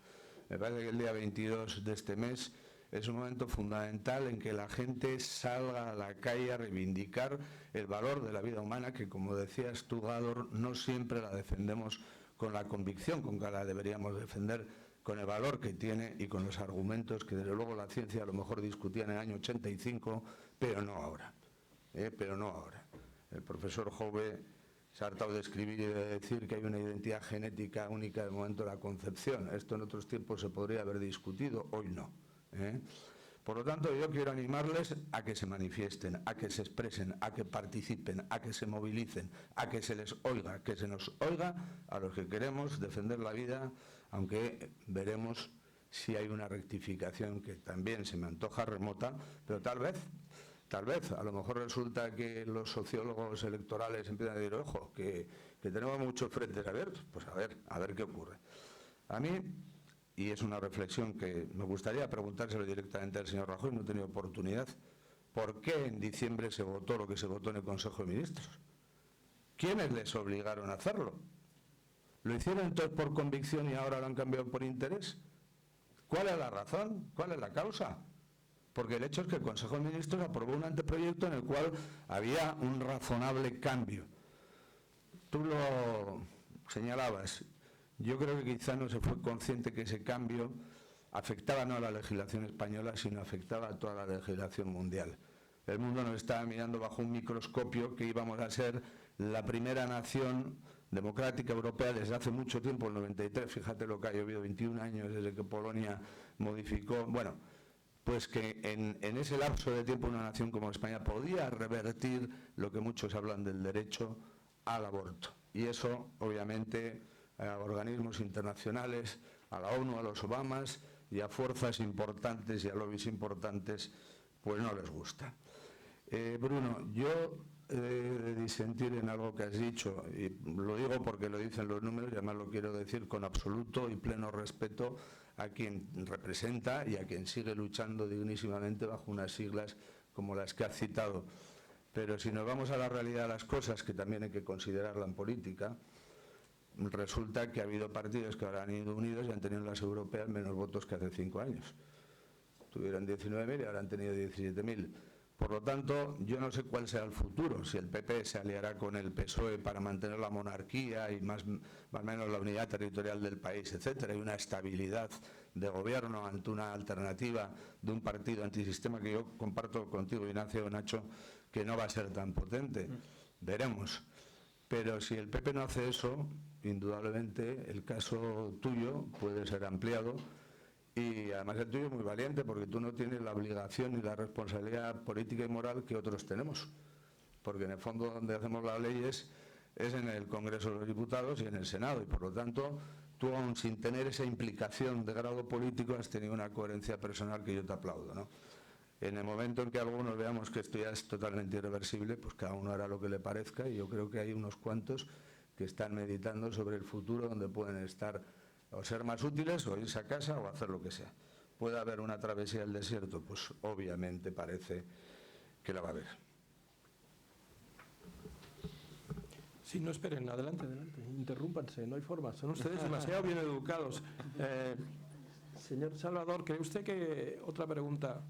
Me parece que el día 22 de este mes es un momento fundamental en que la gente salga a la calle a reivindicar el valor de la vida humana, que, como decías tú, Gador, no siempre la defendemos con la convicción con que la deberíamos defender, con el valor que tiene y con los argumentos que desde luego la ciencia a lo mejor discutía en el año 85, pero no ahora. Pero no ahora. El profesor Jove se ha hartado de escribir y de decir que hay una identidad genética única del momento de la concepción. Esto en otros tiempos se podría haber discutido, hoy no. Por lo tanto, yo quiero animarles a que se manifiesten, a que se expresen, a que participen, a que se movilicen, a que se les oiga, que se nos oiga a los que queremos defender la vida, aunque veremos si hay una rectificación que también se me antoja remota, pero tal vez, a lo mejor resulta que los sociólogos electorales empiezan a decir, ojo, que tenemos muchos frentes abiertos, pues a ver qué ocurre. A mí, y es una reflexión que me gustaría preguntárselo directamente al señor Rajoy, no he tenido oportunidad, ¿por qué en diciembre se votó lo que se votó en el Consejo de Ministros? ¿Quiénes les obligaron a hacerlo? ¿Lo hicieron entonces por convicción y ahora lo han cambiado por interés? ¿Cuál es la razón? ¿Cuál es la causa? Porque el hecho es que el Consejo de Ministros aprobó un anteproyecto en el cual había un razonable cambio. Tú lo señalabas. Yo creo que quizá no se fue consciente que ese cambio afectaba no a la legislación española, sino afectaba a toda la legislación mundial. El mundo nos estaba mirando bajo un microscopio que íbamos a ser la primera nación democrática europea desde hace mucho tiempo, el 93, fíjate lo que ha llovido, 21 años desde que Polonia modificó, bueno, pues que en ese lapso de tiempo una nación como España podía revertir lo que muchos hablan del derecho al aborto. Y eso, obviamente, a organismos internacionales, a la ONU, a los Obamas y a fuerzas importantes y a lobbies importantes, pues no les gusta. Bruno, yo he de disentir en algo que has dicho, y lo digo porque lo dicen los números y además lo quiero decir con absoluto y pleno respeto a quien representa y a quien sigue luchando dignísimamente bajo unas siglas como las que has citado. Pero si nos vamos a la realidad de las cosas, que también hay que considerarla en política, resulta que ha habido partidos que ahora han ido unidos y han tenido en las europeas menos votos que hace 5 años. Tuvieron 19.000 y ahora han tenido 17.000. Por lo tanto, yo no sé cuál será el futuro, si el PP se aliará con el PSOE para mantener la monarquía y más o menos la unidad territorial del país, etcétera, y una estabilidad de gobierno ante una alternativa de un partido antisistema que yo comparto contigo, Ignacio, Nacho, que no va a ser tan potente. Veremos. Pero si el PP no hace eso, indudablemente el caso tuyo puede ser ampliado. Y además el tuyo es muy valiente porque tú no tienes la obligación ni la responsabilidad política y moral que otros tenemos. Porque en el fondo donde hacemos las leyes es en el Congreso de los Diputados y en el Senado. Y por lo tanto, tú aún sin tener esa implicación de grado político has tenido una coherencia personal que yo te aplaudo, ¿no? En el momento en que algunos veamos que esto ya es totalmente irreversible, pues cada uno hará lo que le parezca y yo creo que hay unos cuantos que están meditando sobre el futuro donde pueden estar o ser más útiles, o irse a casa, o hacer lo que sea. ¿Puede haber una travesía del desierto? Pues obviamente parece que la va a haber. Sí, no esperen, adelante, interrúmpanse, no hay forma, son ustedes demasiado bien educados. Señor Salvador, ¿cree usted que, otra pregunta,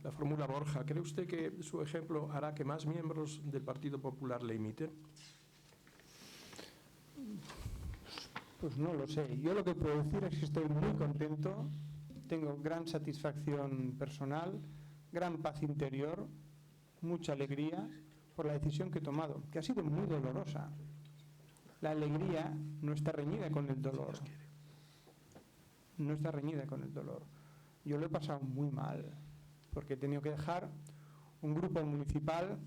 la fórmula Borja, ¿cree usted que su ejemplo hará que más miembros del Partido Popular le imiten? Pues no lo sé. Yo lo que puedo decir es que estoy muy contento, tengo gran satisfacción personal, gran paz interior, mucha alegría por la decisión que he tomado, que ha sido muy dolorosa. La alegría no está reñida con el dolor. No está reñida con el dolor. Yo lo he pasado muy mal, porque he tenido que dejar un grupo municipal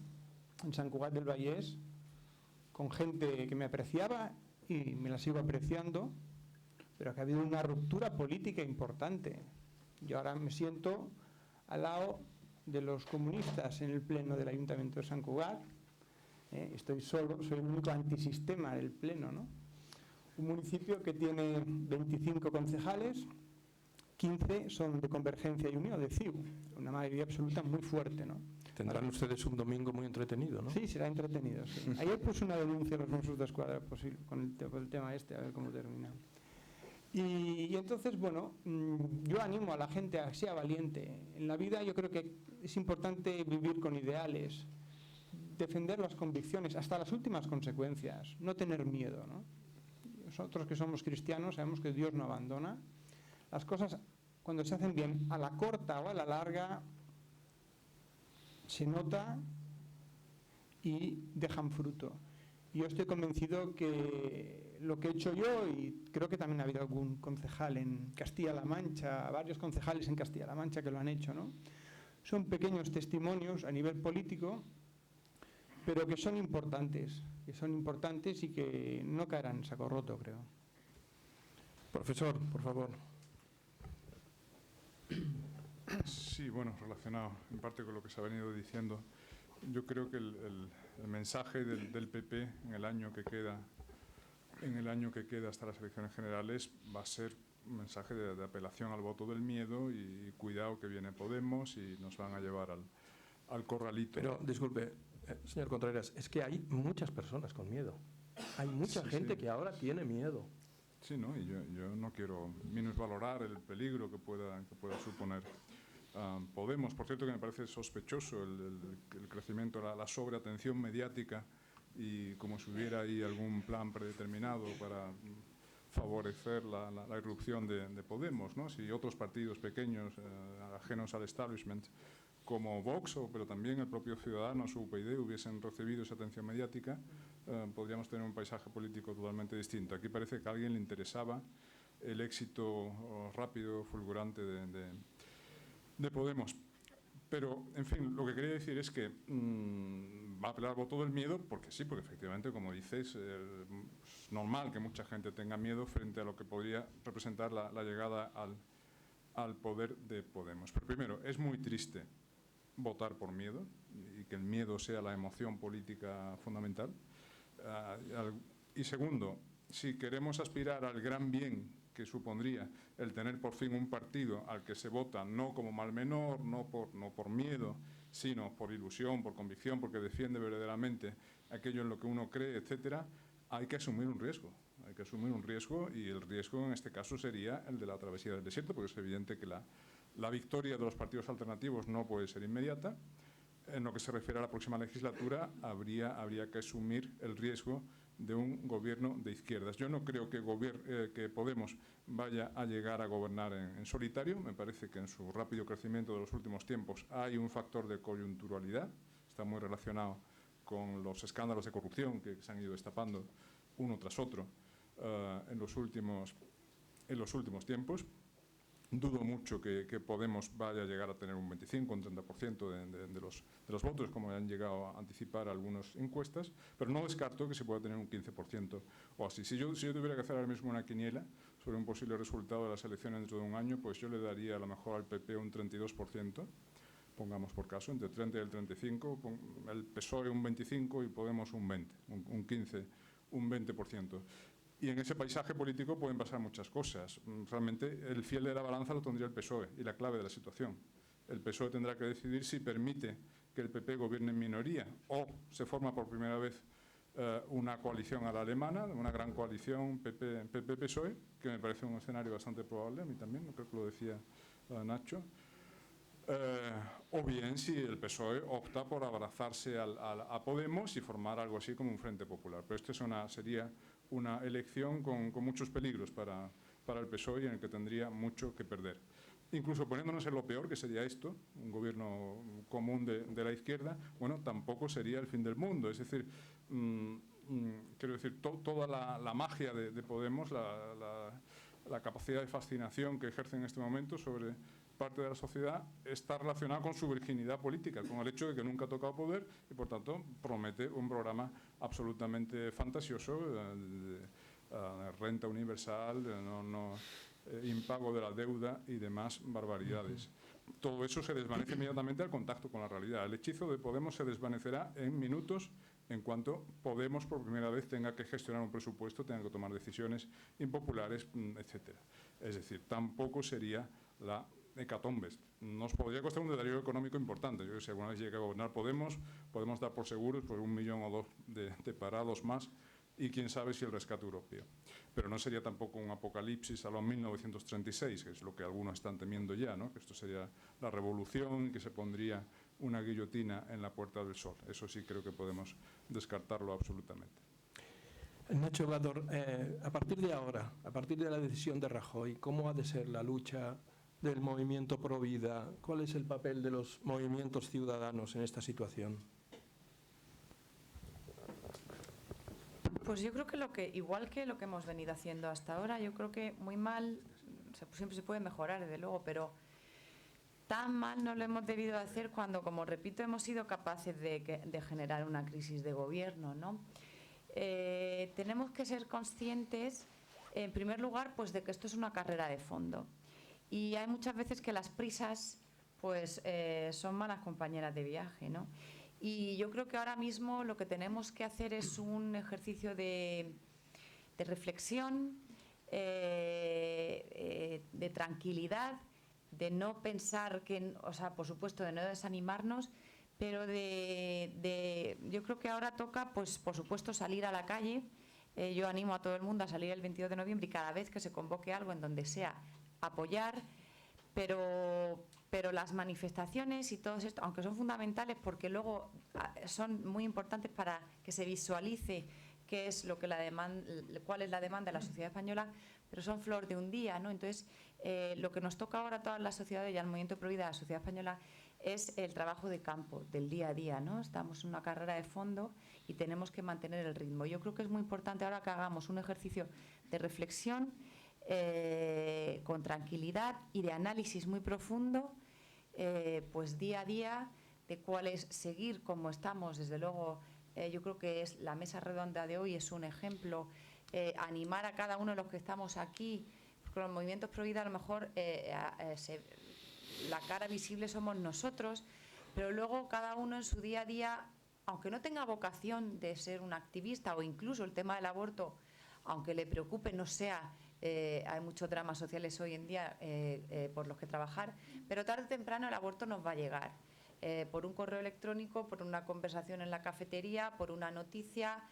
en Sant Cugat del Vallès con gente que me apreciaba y me la sigo apreciando, pero que ha habido una ruptura política importante. Yo ahora me siento al lado de los comunistas en el pleno del Ayuntamiento de Sant Cugat. Estoy solo, soy el único antisistema del pleno, ¿no? Un municipio que tiene 25 concejales, 15 son de Convergencia y Unión, de CiU, una mayoría absoluta muy fuerte, ¿no? Tendrán ustedes un domingo muy entretenido, ¿no? Sí, será entretenido, sí. Ayer puse una denuncia a los Mossos d'Esquadra con el tema este, a ver cómo termina. Y entonces, bueno, yo animo a la gente a que sea valiente. En la vida yo creo que es importante vivir con ideales, defender las convicciones hasta las últimas consecuencias, no tener miedo, ¿no? Nosotros que somos cristianos sabemos que Dios no abandona. Las cosas, cuando se hacen bien, a la corta o a la larga, se nota y dejan fruto. Yo estoy convencido que lo que he hecho yo, y creo que también ha habido algún concejal en Castilla-La Mancha, varios concejales en Castilla-La Mancha que lo han hecho, ¿no? Son pequeños testimonios a nivel político, pero que son importantes y que no caerán en saco roto, creo. Profesor, por favor. Sí, bueno, relacionado en parte con lo que se ha venido diciendo, yo creo que el mensaje del PP en el año que queda hasta las elecciones generales va a ser un mensaje de apelación al voto del miedo y cuidado que viene Podemos y nos van a llevar al corralito. Pero, disculpe, señor Contreras, es que hay muchas personas con miedo. Hay mucha gente que ahora tiene miedo. Sí, ¿no? Y yo no quiero minusvalorar el peligro que pueda suponer Podemos. Por cierto, que me parece sospechoso el crecimiento, la sobreatención mediática y como si hubiera ahí algún plan predeterminado para favorecer la irrupción de Podemos, ¿no? Si otros partidos pequeños, ajenos al establishment, como Vox, pero también el propio Ciudadanos o UPyD hubiesen recibido esa atención mediática, podríamos tener un paisaje político totalmente distinto. Aquí parece que a alguien le interesaba el éxito rápido, fulgurante de Podemos. Pero, en fin, lo que quería decir es que va a apelar al voto del miedo, porque sí, porque efectivamente, como dices, es normal que mucha gente tenga miedo frente a lo que podría representar la llegada al poder de Podemos. Pero primero, es muy triste votar por miedo y que el miedo sea la emoción política fundamental. Y segundo, si queremos aspirar al gran bien que supondría el tener por fin un partido al que se vota no como mal menor, no por miedo, sino por ilusión, por convicción, porque defiende verdaderamente aquello en lo que uno cree, etcétera, hay que asumir un riesgo. Hay que asumir un riesgo y el riesgo en este caso sería el de la travesía del desierto, porque es evidente que la victoria de los partidos alternativos no puede ser inmediata. en lo que se refiere a la próxima legislatura, habría que asumir el riesgo de un gobierno de izquierdas. Yo no creo que Podemos vaya a llegar a gobernar en solitario. Me parece que en su rápido crecimiento de los últimos tiempos hay un factor de coyunturalidad. Está muy relacionado con los escándalos de corrupción que se han ido destapando uno tras otro en los últimos tiempos. Dudo mucho que Podemos vaya a llegar a tener un 25, un 30% de los votos, como han llegado a anticipar algunas encuestas, pero no descarto que se pueda tener un 15% o así. Si yo tuviera que hacer ahora mismo una quiniela sobre un posible resultado de las elecciones dentro de un año, pues yo le daría a lo mejor al PP un 32%, pongamos por caso, entre el 30 y el 35, el PSOE un 25 y Podemos un 20, un 15, un 20%. Y en ese paisaje político pueden pasar muchas cosas. Realmente el fiel de la balanza lo tendría el PSOE y la clave de la situación. El PSOE tendrá que decidir si permite que el PP gobierne en minoría o se forma por primera vez una coalición a la alemana, una gran coalición PP-PSOE, que me parece un escenario bastante probable, a mí también, creo que lo decía Nacho. O bien si el PSOE opta por abrazarse a Podemos y formar algo así como un Frente Popular. Pero esto sería una elección con muchos peligros para el PSOE y en el que tendría mucho que perder. Incluso poniéndonos en lo peor, que sería esto, un gobierno común de la izquierda, bueno, tampoco sería el fin del mundo. Es decir, quiero decir, toda la magia de Podemos, la capacidad de fascinación que ejerce en este momento sobre parte de la sociedad está relacionada con su virginidad política, con el hecho de que nunca ha tocado poder y por tanto promete un programa absolutamente fantasioso, renta universal, impago de la deuda y demás barbaridades. Todo eso se desvanece inmediatamente al contacto con la realidad. El hechizo de Podemos se desvanecerá en minutos en cuanto Podemos por primera vez tenga que gestionar un presupuesto, tenga que tomar decisiones impopulares, etcétera. Es decir, tampoco sería la hecatombes. Nos podría costar un deterioro económico importante. Yo creo que si alguna vez llega a gobernar podemos dar por seguros pues 1 millón o 2 de parados más y quién sabe si el rescate europeo. Pero no sería tampoco un apocalipsis a los 1936, que es lo que algunos están temiendo ya, ¿no? Que esto sería la revolución y que se pondría una guillotina en la Puerta del Sol. Eso sí creo que podemos descartarlo absolutamente. Nacho Obrador, a partir de ahora, a partir de la decisión de Rajoy, ¿cómo ha de ser la lucha del movimiento Pro Vida? ¿Cuál es el papel de los movimientos ciudadanos en esta situación? Pues yo creo que igual que lo que hemos venido haciendo hasta ahora, yo creo que muy mal, siempre se puede mejorar desde luego, pero tan mal no lo hemos debido hacer cuando, como repito, hemos sido capaces de generar una crisis de gobierno, ¿no? Tenemos que ser conscientes, en primer lugar, pues de que esto es una carrera de fondo. Y hay muchas veces que las prisas pues, son malas compañeras de viaje, ¿no? Y yo creo que ahora mismo lo que tenemos que hacer es un ejercicio de reflexión, de tranquilidad, de no pensar que, o sea, por supuesto, de no desanimarnos, pero yo creo que ahora toca, pues, por supuesto, salir a la calle. Yo animo a todo el mundo a salir el 22 de noviembre y cada vez que se convoque algo en donde sea, apoyar, pero las manifestaciones y todo esto, aunque son fundamentales porque luego son muy importantes para que se visualice qué es lo que cuál es la demanda de la sociedad española, pero son flor de un día, ¿no? Entonces, lo que nos toca ahora a todas las sociedades y al movimiento Pro Vida de la sociedad española es el trabajo de campo, del día a día, ¿no? Estamos en una carrera de fondo y tenemos que mantener el ritmo. Yo creo que es muy importante ahora que hagamos un ejercicio de reflexión con tranquilidad y de análisis muy profundo, pues día a día, de cuál es seguir como estamos. Desde luego, yo creo que es la mesa redonda de hoy es un ejemplo, animar a cada uno de los que estamos aquí, porque los movimientos Pro Vida a lo mejor la cara visible somos nosotros, pero luego cada uno en su día a día, aunque no tenga vocación de ser un activista o incluso el tema del aborto, aunque le preocupe, no sea, hay muchos dramas sociales hoy en día por los que trabajar, pero tarde o temprano el aborto nos va a llegar, por un correo electrónico, por una conversación en la cafetería, por una noticia,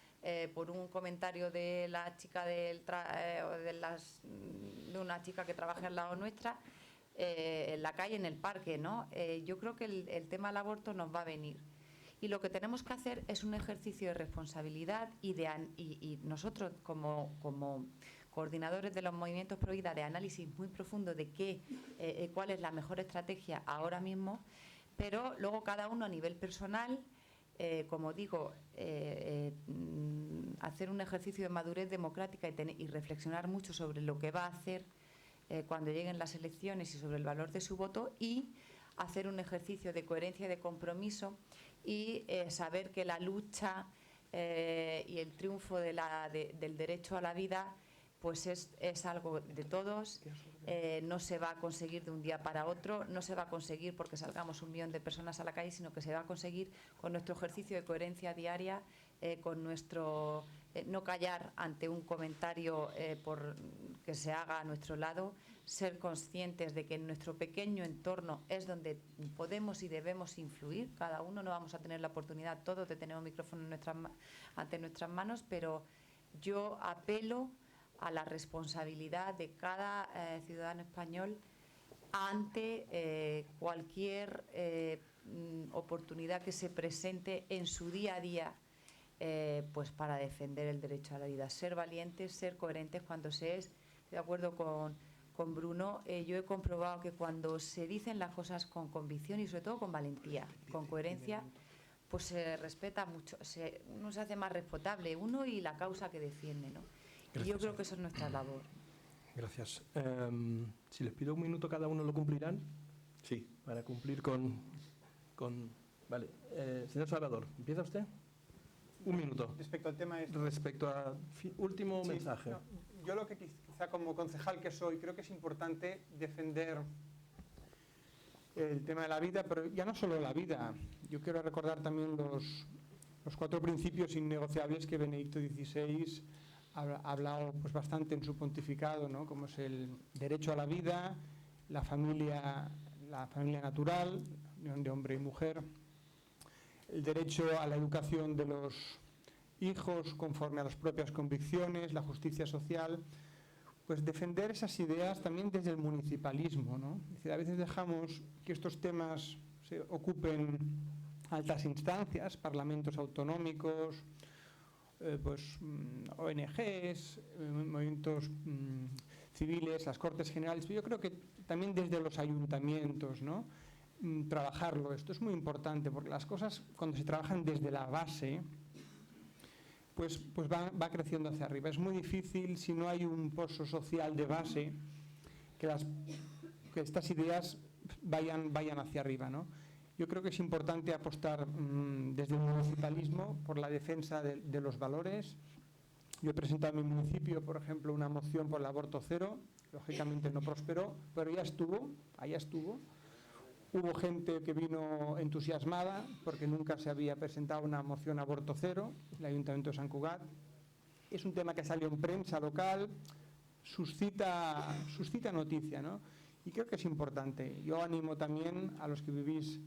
por un comentario de la chica de una chica que trabaja al lado nuestra. en la calle, en el parque, ¿no? Yo creo que el tema del aborto nos va a venir. Y lo que tenemos que hacer es un ejercicio de responsabilidad y nosotros como coordinadores de los movimientos pro vida, de análisis muy profundo de cuál es la mejor estrategia ahora mismo, pero luego cada uno a nivel personal, como digo, hacer un ejercicio de madurez democrática y reflexionar mucho sobre lo que va a hacer cuando lleguen las elecciones y sobre el valor de su voto, y hacer un ejercicio de coherencia y de compromiso y saber que la lucha y el triunfo del derecho a la vida pues es algo de todos, no se va a conseguir de un día para otro, no se va a conseguir porque salgamos 1 millón de personas a la calle, sino que se va a conseguir con nuestro ejercicio de coherencia diaria, con nuestro no callar ante un comentario por que se haga a nuestro lado, ser conscientes de que en nuestro pequeño entorno es donde podemos y debemos influir. Cada uno no vamos a tener la oportunidad, todos, de tener un micrófono ante nuestras manos, pero yo apelo a la responsabilidad de cada ciudadano español ante cualquier oportunidad que se presente en su día a día, pues para defender el derecho a la vida. Ser valientes, ser coherentes cuando se es. Estoy de acuerdo con Bruno, yo he comprobado que cuando se dicen las cosas con convicción y sobre todo con valentía, con coherencia, pues se respeta mucho, uno se hace más respetable, uno y la causa que defiende, ¿no? Gracias. Y yo creo que eso es nuestra labor. Gracias. Si les pido 1 minuto cada uno, ¿lo cumplirán? Sí. Para cumplir con vale. Señor Salvador, ¿empieza usted? 1 minuto. Respecto al tema este. Respecto a último Sí, mensaje. no, yo lo que quizá como concejal que soy, creo que es importante defender el tema de la vida, pero ya no solo la vida. Yo quiero recordar también los 4 principios innegociables que Benedicto XVI ha hablado pues bastante en su pontificado, ¿no? Como es el derecho a la vida, la familia natural, unión de hombre y mujer, el derecho a la educación de los hijos conforme a las propias convicciones, la justicia social. Pues defender esas ideas también desde el municipalismo, ¿no? Es decir, a veces dejamos que estos temas se ocupen altas instancias, parlamentos autonómicos, pues ONGs, movimientos civiles, las Cortes Generales. Yo creo que también desde los ayuntamientos, ¿no? Trabajarlo. Esto es muy importante porque las cosas, cuando se trabajan desde la base, pues va creciendo hacia arriba. Es muy difícil, si no hay un pozo social de base, que estas ideas vayan hacia arriba, ¿no? Yo creo que es importante apostar desde el municipalismo por la defensa de los valores. Yo he presentado en mi municipio, por ejemplo, una moción por el aborto cero. Lógicamente no prosperó, pero ya estuvo, allá estuvo. Hubo gente que vino entusiasmada porque nunca se había presentado una moción aborto cero, el Ayuntamiento de Sant Cugat. Es un tema que salió en prensa local, suscita noticia, ¿no? Y creo que es importante. Yo animo también a los que vivís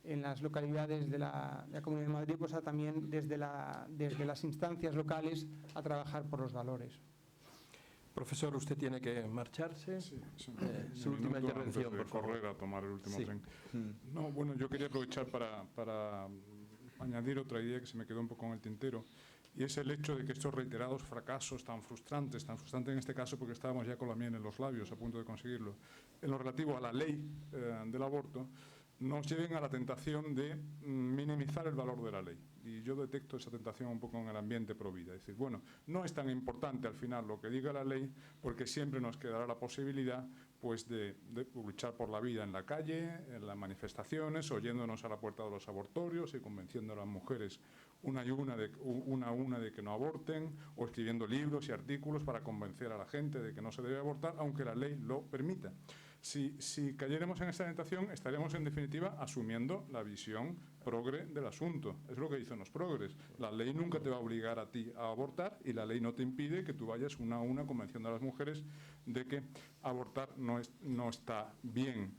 en las localidades de la Comunidad de Madrid, pues también desde las instancias locales a trabajar por los valores. Profesor, usted tiene que marcharse. Sí. Su última intervención, antes de por favor. correr a tomar el último Sí. tren. No, bueno, yo quería aprovechar para añadir otra idea que se me quedó un poco en el tintero, y es el hecho de que estos reiterados fracasos tan frustrantes en este caso porque estábamos ya con la miel en los labios a punto de conseguirlo, en lo relativo a la ley del aborto, nos lleven a la tentación de minimizar el valor de la ley. Y yo detecto esa tentación un poco en el ambiente pro vida. Es decir, bueno, no es tan importante al final lo que diga la ley, porque siempre nos quedará la posibilidad pues de luchar por la vida en la calle, en las manifestaciones, oyéndonos a la puerta de los abortorios y convenciendo a las mujeres una a una de que no aborten, o escribiendo libros y artículos para convencer a la gente de que no se debe abortar, aunque la ley lo permita. Si cayéramos en esta tentación, estaríamos en definitiva asumiendo la visión progre del asunto. Es lo que dicen los progres. La ley nunca te va a obligar a ti a abortar y la ley no te impide que tú vayas una a una convenciendo a las mujeres de que abortar no está bien.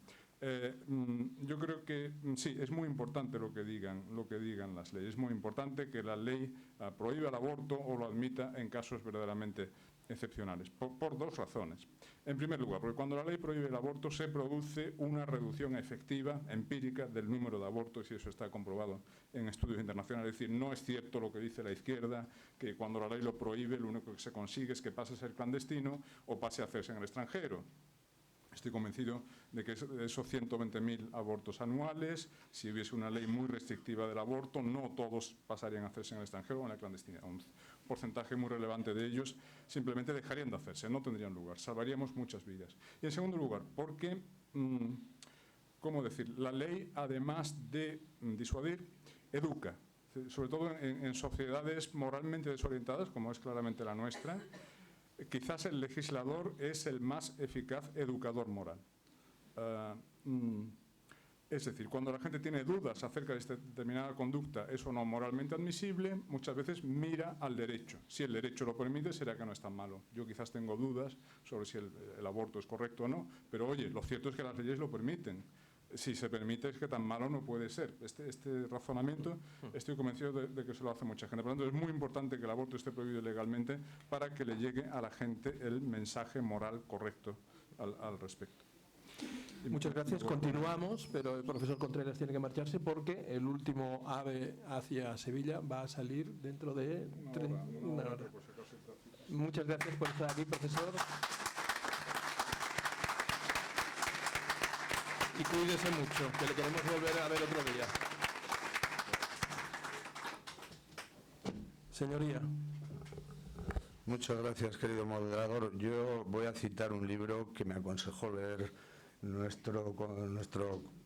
Yo creo que sí, es muy importante lo que digan las leyes. Es muy importante que la ley prohíba el aborto o lo admita en casos verdaderamente excepcionales, por dos razones. En primer lugar, porque cuando la ley prohíbe el aborto se produce una reducción efectiva, empírica, del número de abortos, y eso está comprobado en estudios internacionales. Es decir, no es cierto lo que dice la izquierda, que cuando la ley lo prohíbe lo único que se consigue es que pase a ser clandestino o pase a hacerse en el extranjero. Estoy convencido de que esos 120.000 abortos anuales, si hubiese una ley muy restrictiva del aborto, no todos pasarían a hacerse en el extranjero o en la clandestinidad. Un porcentaje muy relevante de ellos simplemente dejarían de hacerse, no tendrían lugar. Salvaríamos muchas vidas. Y en segundo lugar, porque, ¿cómo decir? La ley, además de disuadir, educa, sobre todo en sociedades moralmente desorientadas, como es claramente la nuestra. Quizás el legislador es el más eficaz educador moral. Es decir, cuando la gente tiene dudas acerca de esta determinada conducta, es o no moralmente admisible, muchas veces mira al derecho. Si el derecho lo permite, será que no es tan malo. Yo quizás tengo dudas sobre si el aborto es correcto o no, pero oye, lo cierto es que las leyes lo permiten. Si se permite, es que tan malo no puede ser. Este razonamiento estoy convencido de que se lo hace mucha gente. Por lo tanto, es muy importante que el aborto esté prohibido legalmente para que le llegue a la gente el mensaje moral correcto al respecto. Muchas gracias. Continuamos, pero el profesor Contreras tiene que marcharse porque el último AVE hacia Sevilla va a salir dentro de una hora. Muchas gracias por estar aquí, profesor. Y cuídese mucho, que le queremos volver a ver otro día. Señoría. Muchas gracias, querido moderador. Yo voy a citar un libro que me aconsejó leer nuestro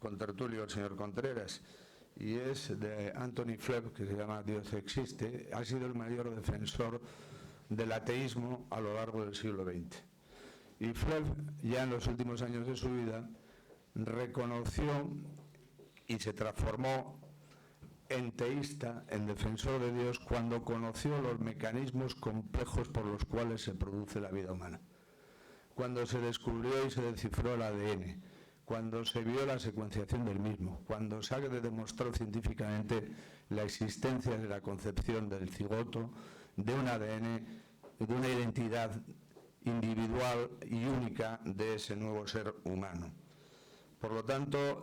contertulio, el señor Contreras, y es de Anthony Fleck, que se llama Dios existe. Ha sido el mayor defensor del ateísmo a lo largo del siglo XX. Y Fleck, ya en los últimos años de su vida, reconoció y se transformó en teísta, en defensor de Dios, cuando conoció los mecanismos complejos por los cuales se produce la vida humana. Cuando se descubrió y se descifró el ADN, cuando se vio la secuenciación del mismo, cuando se demostró científicamente la existencia de la concepción del cigoto, de un ADN, de una identidad individual y única de ese nuevo ser humano. Por lo tanto,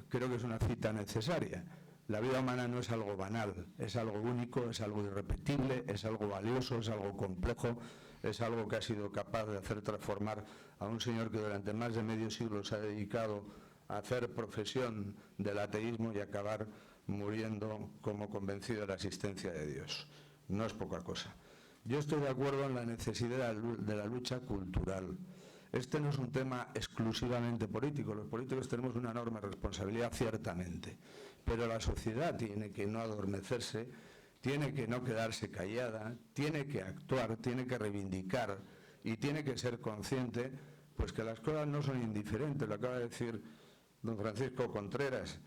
creo que es una cita necesaria. La vida humana no es algo banal, es algo único, es algo irrepetible, es algo valioso, es algo complejo, es algo que ha sido capaz de hacer transformar a un señor que durante más de medio siglo se ha dedicado a hacer profesión del ateísmo y acabar muriendo como convencido de la existencia de Dios. No es poca cosa. Yo estoy de acuerdo en la necesidad de la lucha cultural. Este no es un tema exclusivamente político. Los políticos tenemos una enorme responsabilidad, ciertamente, pero la sociedad tiene que no adormecerse, tiene que no quedarse callada, tiene que actuar, tiene que reivindicar y tiene que ser consciente pues que las cosas no son indiferentes. Lo acaba de decir don Francisco Contreras.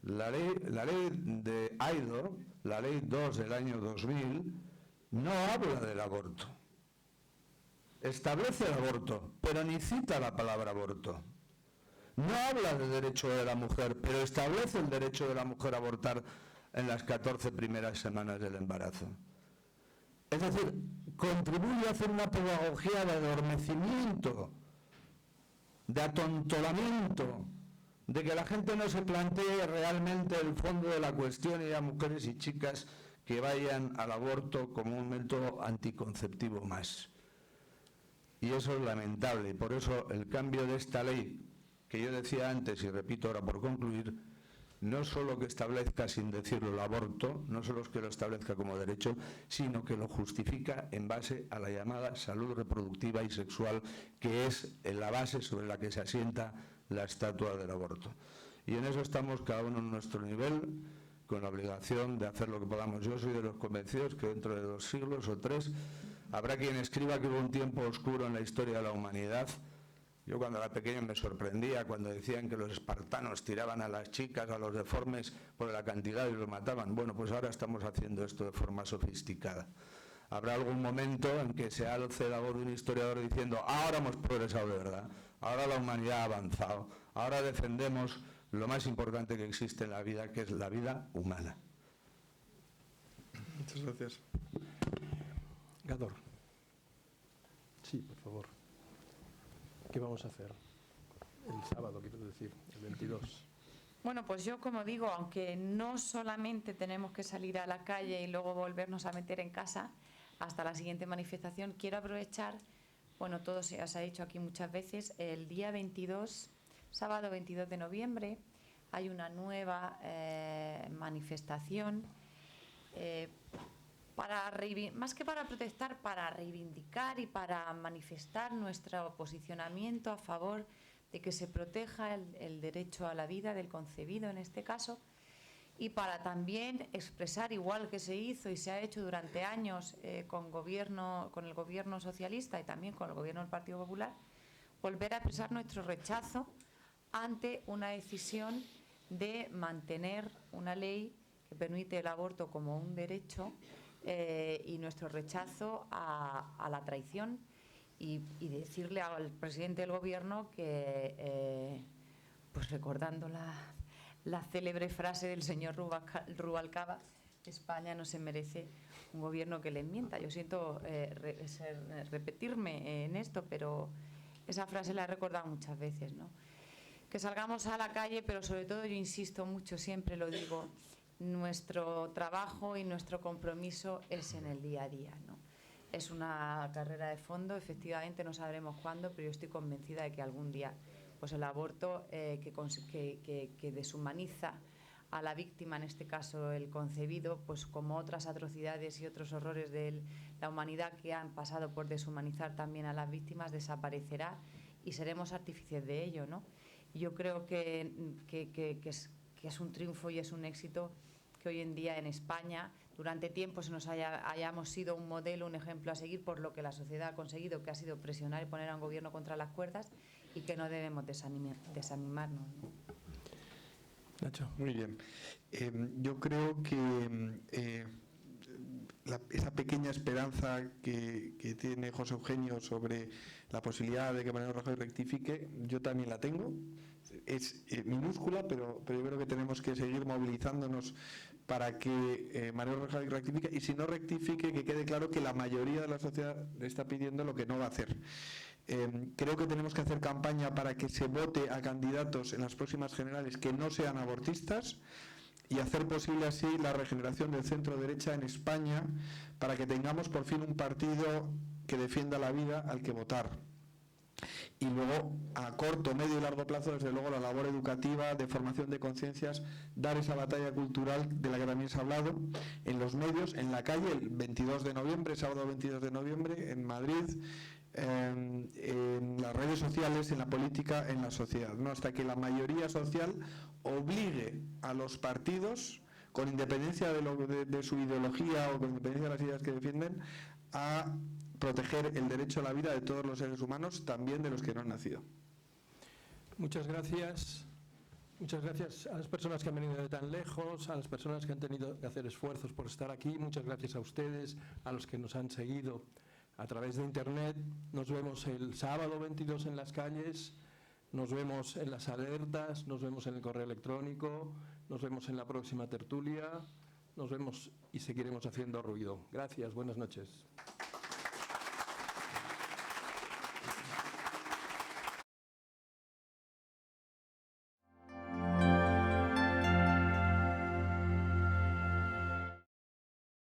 La ley de Aydor, la ley 2 del año 2000, no habla del aborto. Establece el aborto, pero ni cita la palabra aborto. No habla del derecho de la mujer, pero establece el derecho de la mujer a abortar en las 14 primeras semanas del embarazo. Es decir, contribuye a hacer una pedagogía de adormecimiento, de atontolamiento, de que la gente no se plantee realmente el fondo de la cuestión y a mujeres y chicas que vayan al aborto como un método anticonceptivo más. Y eso es lamentable, y por eso el cambio de esta ley, que yo decía antes y repito ahora por concluir, no solo que establezca, sin decirlo, el aborto, no solo es que lo establezca como derecho, sino que lo justifica en base a la llamada salud reproductiva y sexual, que es la base sobre la que se asienta la estatua del aborto. Y en eso estamos cada uno en nuestro nivel, con la obligación de hacer lo que podamos. Yo soy de los convencidos que dentro de 2 siglos o 3 habrá quien escriba que hubo un tiempo oscuro en la historia de la humanidad. Yo cuando era pequeño me sorprendía cuando decían que los espartanos tiraban a las chicas, a los deformes, por el acantilado y los mataban. Bueno, pues ahora estamos haciendo esto de forma sofisticada. Habrá algún momento en que se alce la voz de un historiador diciendo ahora hemos progresado de verdad, ahora la humanidad ha avanzado, ahora defendemos lo más importante que existe en la vida, que es la vida humana. Muchas gracias. Gador. Sí, por favor. ¿Qué vamos a hacer? El sábado, quiero decir, el 22. Bueno, pues yo, como digo, aunque no solamente tenemos que salir a la calle y luego volvernos a meter en casa hasta la siguiente manifestación, quiero aprovechar, bueno, todo se ha dicho aquí muchas veces, el día 22, sábado 22 de noviembre, hay una nueva manifestación más que para protestar, para reivindicar y para manifestar nuestro posicionamiento a favor de que se proteja el derecho a la vida del concebido en este caso, y para también expresar, igual que se hizo y se ha hecho durante años con el gobierno socialista y también con el gobierno del Partido Popular, volver a expresar nuestro rechazo ante una decisión de mantener una ley que permite el aborto como un derecho y nuestro rechazo a la traición y decirle al presidente del gobierno que, pues recordando la célebre frase del señor Rubalcaba, España no se merece un gobierno que le mienta. Yo siento repetirme en esto, pero esa frase la he recordado muchas veces, ¿no? Que salgamos a la calle, pero sobre todo yo insisto mucho, siempre lo digo, nuestro trabajo y nuestro compromiso es en el día a día, ¿no? Es una carrera de fondo, efectivamente no sabremos cuándo, pero yo estoy convencida de que algún día pues el aborto que deshumaniza a la víctima, en este caso el concebido, pues como otras atrocidades y otros horrores de la humanidad que han pasado por deshumanizar también a las víctimas, desaparecerá y seremos artífices de ello, ¿no? Yo creo que es un triunfo y es un éxito que hoy en día en España durante tiempo hayamos sido un modelo, un ejemplo a seguir por lo que la sociedad ha conseguido, que ha sido presionar y poner a un gobierno contra las cuerdas, y que no debemos desanimarnos, ¿no? Nacho. Muy bien. Yo creo que esa pequeña esperanza que tiene José Eugenio sobre la posibilidad de que Mariano Rajoy rectifique, yo también la tengo. Es minúscula, pero yo creo que tenemos que seguir movilizándonos para que Mariano Rajoy rectifique, y si no rectifique, que quede claro que la mayoría de la sociedad le está pidiendo lo que no va a hacer. Creo que tenemos que hacer campaña para que se vote a candidatos en las próximas generales que no sean abortistas y hacer posible así la regeneración del centro derecha en España, para que tengamos por fin un partido que defienda la vida al que votar. Y luego, a corto, medio y largo plazo, desde luego, la labor educativa, de formación de conciencias, dar esa batalla cultural de la que también se ha hablado, en los medios, en la calle, el 22 de noviembre, sábado 22 de noviembre, en Madrid, en las redes sociales, en la política, en la sociedad, ¿no? Hasta que la mayoría social obligue a los partidos, con independencia de su ideología o con independencia de las ideas que defienden, a proteger el derecho a la vida de todos los seres humanos, también de los que no han nacido. Muchas gracias. Muchas gracias a las personas que han venido de tan lejos, a las personas que han tenido que hacer esfuerzos por estar aquí. Muchas gracias a ustedes, a los que nos han seguido a través de Internet. Nos vemos el sábado 22 en las calles, nos vemos en las alertas, nos vemos en el correo electrónico, nos vemos en la próxima tertulia, nos vemos y seguiremos haciendo ruido. Gracias, buenas noches.